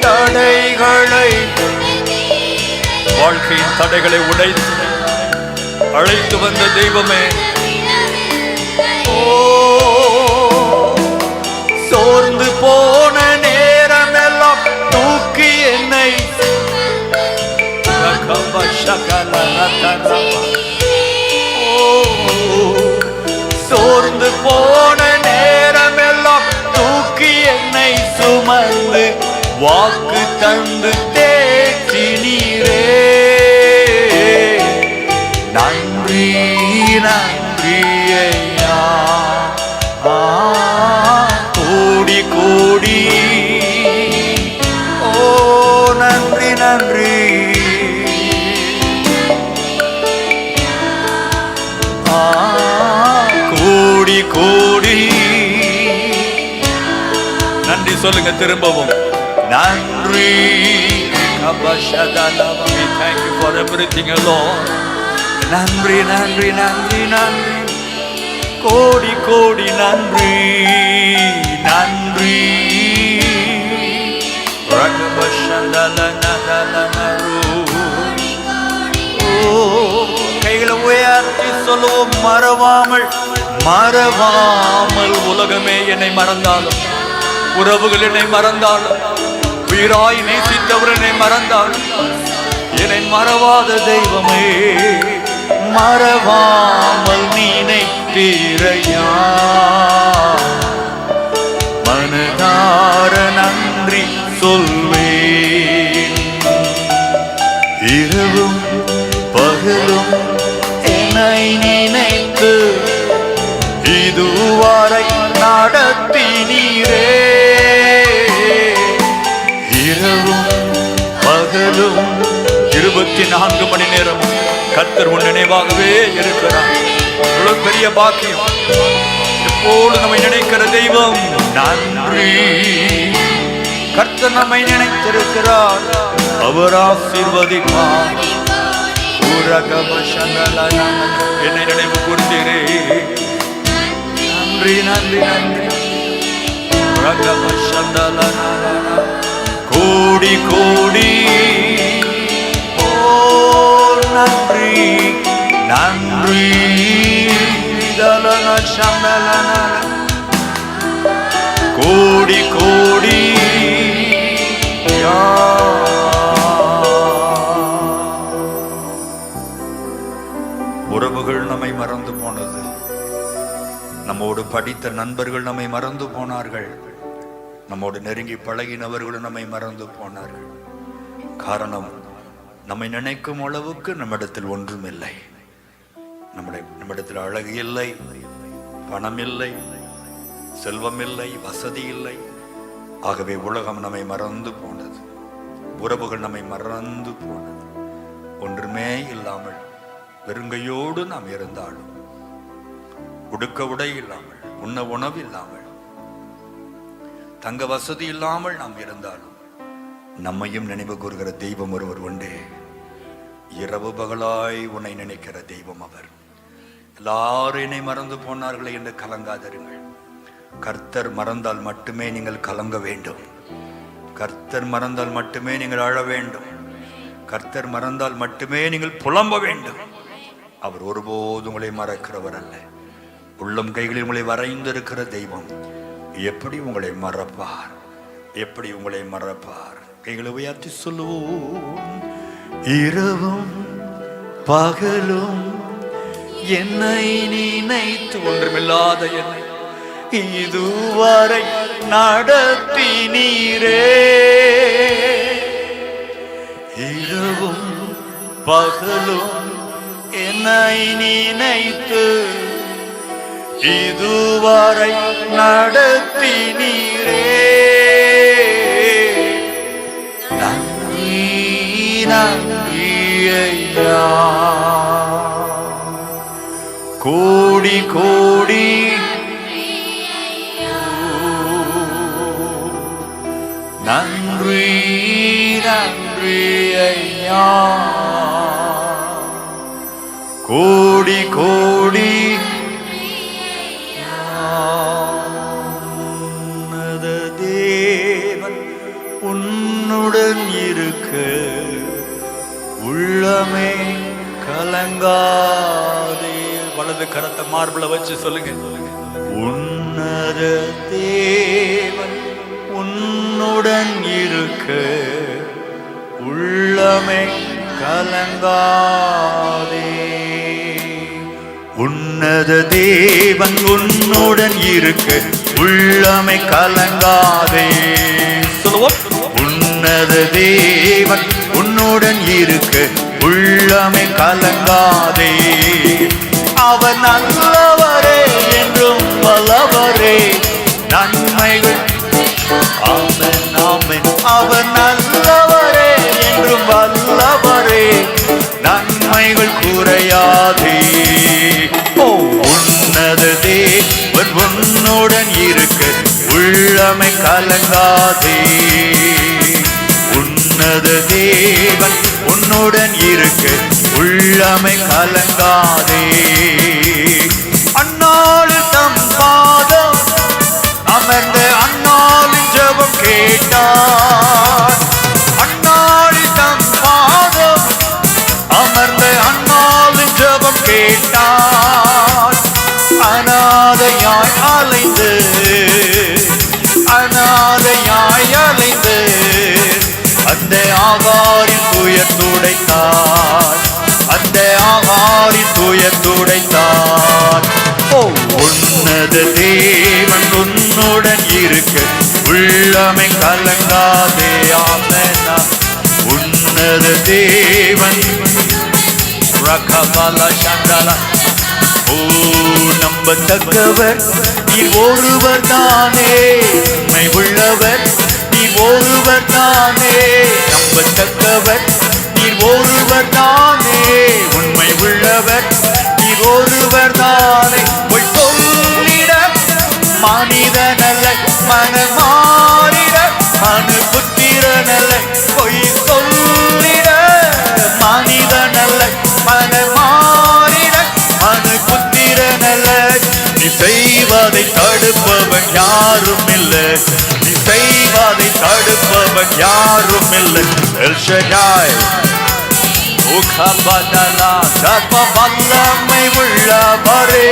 தடைகளை வாழ்க்கையின் தடைகளை உடைத்து அழைத்து வந்த தெய்வமே, ஓ போன நேரமெல்லாம் தூக்கி என்னை சுமந்து வாக்கு தந்து தேற்றினீரே. நன்றி நன்றி ஐயா, கோடி கோடி. ஓ நன்றி நன்றி. கோடி கோடி நன்றி சொல்லுங்க திரும்பவும். நன்றி. Thank you for everything, Lord. நன்றி நன்றி நன்றி நன்றி. கோடி கோடி நன்றி நன்றி. கைகளை உயர்த்தி சொல்லுவோம். மறவாமல் மறவாமல். உலகமே என்னை மறந்தாலும், உறவுகள் என்னை மறந்தாலும், உயிராய் நேசித்தவர் என்னை மறந்தாலும், என்னை மறவாத தெய்வமே மறவாமல் நினைத்தீரையா. மனதார நன்றி சொல்வேன். இரவும் பகலும் என்னை நினைத்து இதுவரை நடத்தினீரே. இரவும் பகலும் 24 மணி நேரமும் கர்த்தர் உன் நினைவாகவே இருக்கிறார். இவ்வளவு பெரிய பாக்கியம். எப்போது நம்மை நினைக்கிற தெய்வம். நன்றி. கர்த்தர் நம்மை நினைத்திருக்கிறார். அவர் ஆசீர்வதிப்பார். என்னை நினைவு கூர்ந்தீரே. நன்றி நன்றி நன்றி. கோடி கோடி. ஓ நன்றி நன்றி. கோடி கோடி. உறவுகள் நம்மை மறந்து போனது. நம்மோடு படித்த நண்பர்கள் நம்மை மறந்து போனார்கள். நம்மோடு நெருங்கி பழகினவர்களும் நம்மை மறந்து போனார்கள். காரணம், நம்மை நினைக்கும் அளவுக்கு நம்மிடத்தில் ஒன்றும் இல்லை. நம்மிடத்தில் அழகு இல்லை, பணம் இல்லை, செல்வம் இல்லை, வசதி இல்லை. ஆகவே உலகம் நம்மை மறந்து போனது. உறவுகள் நம்மை மறந்து போனது. ஒன்றுமே இல்லாமல் வெறுங்கையோடு நாம் இருந்தாலும், உடுக்க உடை இல்லாமல், உண்ண உணவு இல்லாமல், தங்க வசதி இல்லாமல் நாம் இருந்தாலும் நம்மையும் நினைவு கூறுகிற தெய்வம் ஒருவர் உண்டே. இரவு பகலாய் உன்னை நினைக்கிற தெய்வம் அவர். எல்லாரும் என்னை மறந்து போனார்களே என்று கலங்காதிருங்கள். கர்த்தர் மறந்தால் மட்டுமே நீங்கள் கலங்க வேண்டும். கர்த்தர் மறந்தால் மட்டுமே நீங்கள் அழ வேண்டும். கர்த்தர் மறந்தால் மட்டுமே நீங்கள் புலம்ப வேண்டும். அவர் ஒருபோது உங்களை மறக்கிறவர் அல்ல. உள்ளம் கைகளில் உங்களை வரைந்திருக்கிற தெய்வம் எப்படி உங்களை மறப்பார்? எப்படி உங்களை மறப்பார்? கைகளை உயர்த்தி சொல்லுவோம். இரவும் பகலும் என்னை நினைத்து, ஒன்றுமில்லாத என்னை இதுவரை நடத்தினீரே. இரவும் பகலும் என்னை நினைத்து இதுவரை நடத்தினீரே. நன்றி நன்றி ஐயா. கோடி கோடி. நன்றி நன்றி ஐயா. கோடி கோடி. தேவன் உன்னுடன் இருக்க உள்ளமே கலங்காதே. வலது கரத்தை மார்புல வச்சு சொல்லுங்க. உன்னத தேவன் உன்னுடன் இருக்க உள்ளமே கலங்காதே. உன் உன்னத தேவன் உன்னுடன் இருக்க உள்ளமை கலங்காதே. சொல்லுவோம். உன்னத தேவன் உன்னுடன் இருக்க உள்ளமை கலங்காதே. அவர் நல்லவரே என்றும் வல்லவரே, நன்மைகள் ஆமென் ஆமென். அவர் நல்லவரே என்றும் வல்லவரே, நன்மைகள் குறையாதே. ஓ உன்னத தேவன் உன்னுடன் இருக்க உள்ளமை கலங்காதே. உன்னத தேவன் உன்னுடன் இருக்க உள்ளமை கலங்காதே. அந்நாளில் தம் பாதம் அமர்ந்த அந்நாளின் ஜெபம் கேட்டார். அந்நாளில் தம் பாதம் அமர்ந்த அந்நாளின் ஜெபம் கேட்டார். அநாதையாய் அலைந்து அநாதையாய் அலைந்து அந்த ஆகாரின் துயர் துடைத்தார். அந்த ஆகாரின் துயர் துடைத்தார். ஓ உன்னத தேவன் உன்னுடன் இருக்க உள்ளமை கலங்காதே. ஆமென். உன்னத தேவன் ரகபல சந்தல. ஓ நம்பத்தக்கவர் நீர் ஒருவர் தானே, உண்மை உள்ளவர் நீர் ஒருவர் தானே. நம்பத்தக்கவர் நீர் ஒருவர் தானே, உண்மை உள்ளவர் நீர் ஒருவர் தானே. பொய் சொல்லிட மனிதனல்ல, மனமாறிட மனு புத்திரனல்ல. பொய் சொல்லிட மனிதனல்ல, மனமாறிட மனு புத்திரனல்ல. நீ செய்வதை தடுப்பவன் யாரும் இல்லை, நீ செய்வதை தடுப்பவன் யாரும் இல்லை. எல் ஷடாய் உகபதலா சர்வ வல்லமை உள்ளவரே,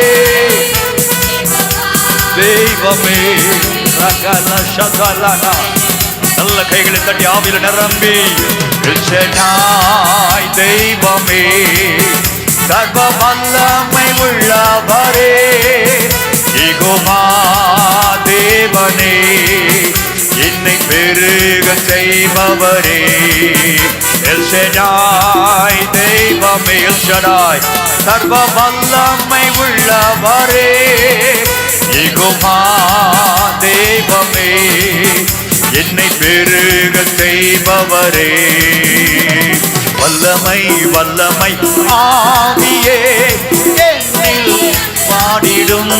தெய்வமே ரகல ஷகலனா. நல்ல கைகளை தட்டி ஆவியில நிரம்பி எல் ஷடாய் தெய்வமே சர்வ வல்லமை உள்ளவரே, யெகோவா தேவனே என்னை பெருக செய்பவரே. எல் ஷடாய் தெய்வமே, எல் ஷடாய் சர்வ வல்லமை உள்ளவரே, யெகோவா தேவமே என்னை பெருக செய்பவரே. வல்லமை வல்லமை ஆவியே என்னில் பாடிடும்.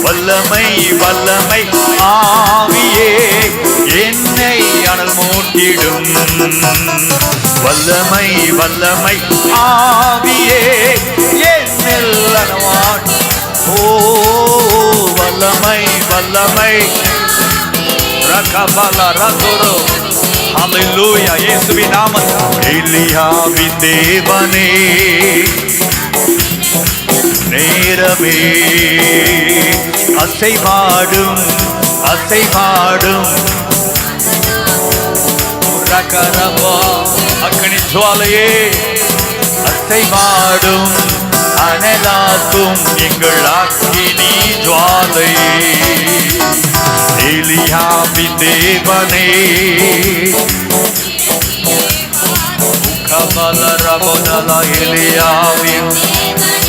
வல்லமை வல்லமை ஆவியே என்னை அனல் மூட்டிடும். வல்லமை வல்லமை ஆவியே என்னில் அனவாட். ஓ வல்லமை வல்லமை ரகபல ரதுரு. ஹல்லேலூயா. இயேசுவின் நாமத்தில். எலியாவின் தேவனே நேரமே அசைவாடும் அசைவாடும் ரகரபா அக்னி ஜுவாலையே அசைவாடும் அனலாக்கும் எங்கள் அக்கினி ஜுவாலை. எலியாவின் தேவனே கபல ரபோதலா. எலியாவின்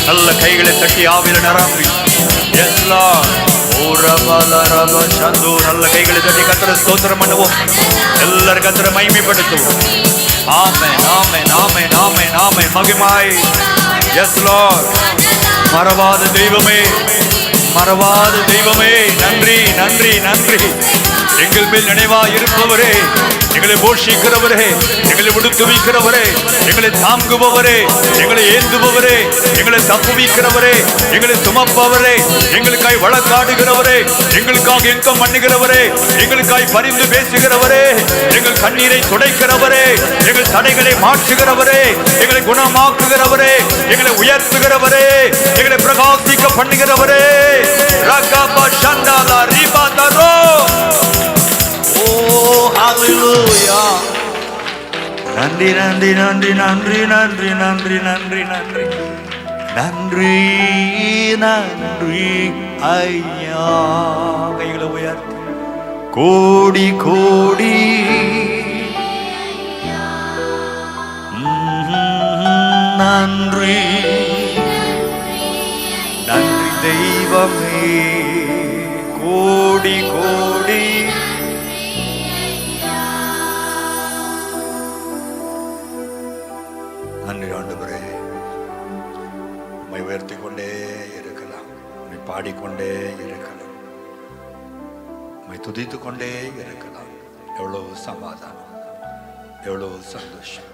நல்ல கைகளை தட்டி ஆவியில நிரம்பி எஸ் லார்ட். ஓ ரபல ரப சந்து. நல்ல கைகளை தட்டி கர்த்தரை ஸ்தோத்திரம் பண்ணுவோம். எல்லாரும் கர்த்தரை மகிமைப்படுத்துவோம். ஆமென் ஆமென் ஆமென் ஆமென் ஆமென். மகிமாய் எஸ் லார்ட். மறவாத தெய்வமே மறவாத தெய்வமே நன்றி நன்றி நன்றி. எங்கள் மேல் நினைவா இருப்பவரே, எங்களை போஷிக்கிறவரே, எங்களை உடுத்துவிக்கிறவரே, எங்களை தாங்குபவரே, எங்களை ஏந்துபவரே, எங்களை தப்புவிக்கிறவரே, எங்களை சுமப்பவரே, எங்களுக்காய் வழக்காடுகிறவரே, எங்களுக்காக யுத்தம் பண்ணுகிறவரே, எங்களுக்காய் பரிந்து பேசுகிறவரே, எங்கள் கண்ணீரை துடைக்கிறவரே, எங்கள் தடைகளை மாற்றுகிறவரே, எங்களை குணமாக்குகிறவரே, எங்களை உயர்த்துகிறவரே, எங்களை பிரகாசிக்க பண்ணுகிறவரே. ரகபா சண்டாலா ரிபாதரோ. Hallelujah. நன்றி நன்றி நன்றி நன்றி நன்றி நன்றி நன்றி நன்றி. நன்றி நன்றி ஐயா. கைகளை உயர்த்தி கோடி கோடி நன்றி நன்றி தெய்வமே, கோடி கோடி நன்றி ஆண்டவரே. உம்மை உயர்த்தி கொண்டே இருக்கலாம், உம்மை பாடிக்கொண்டே இருக்கலாம், உம்மை துதித்து கொண்டே இருக்கலாம். எவ்வளவு சமாதானம், எவ்வளவு சந்தோஷம்.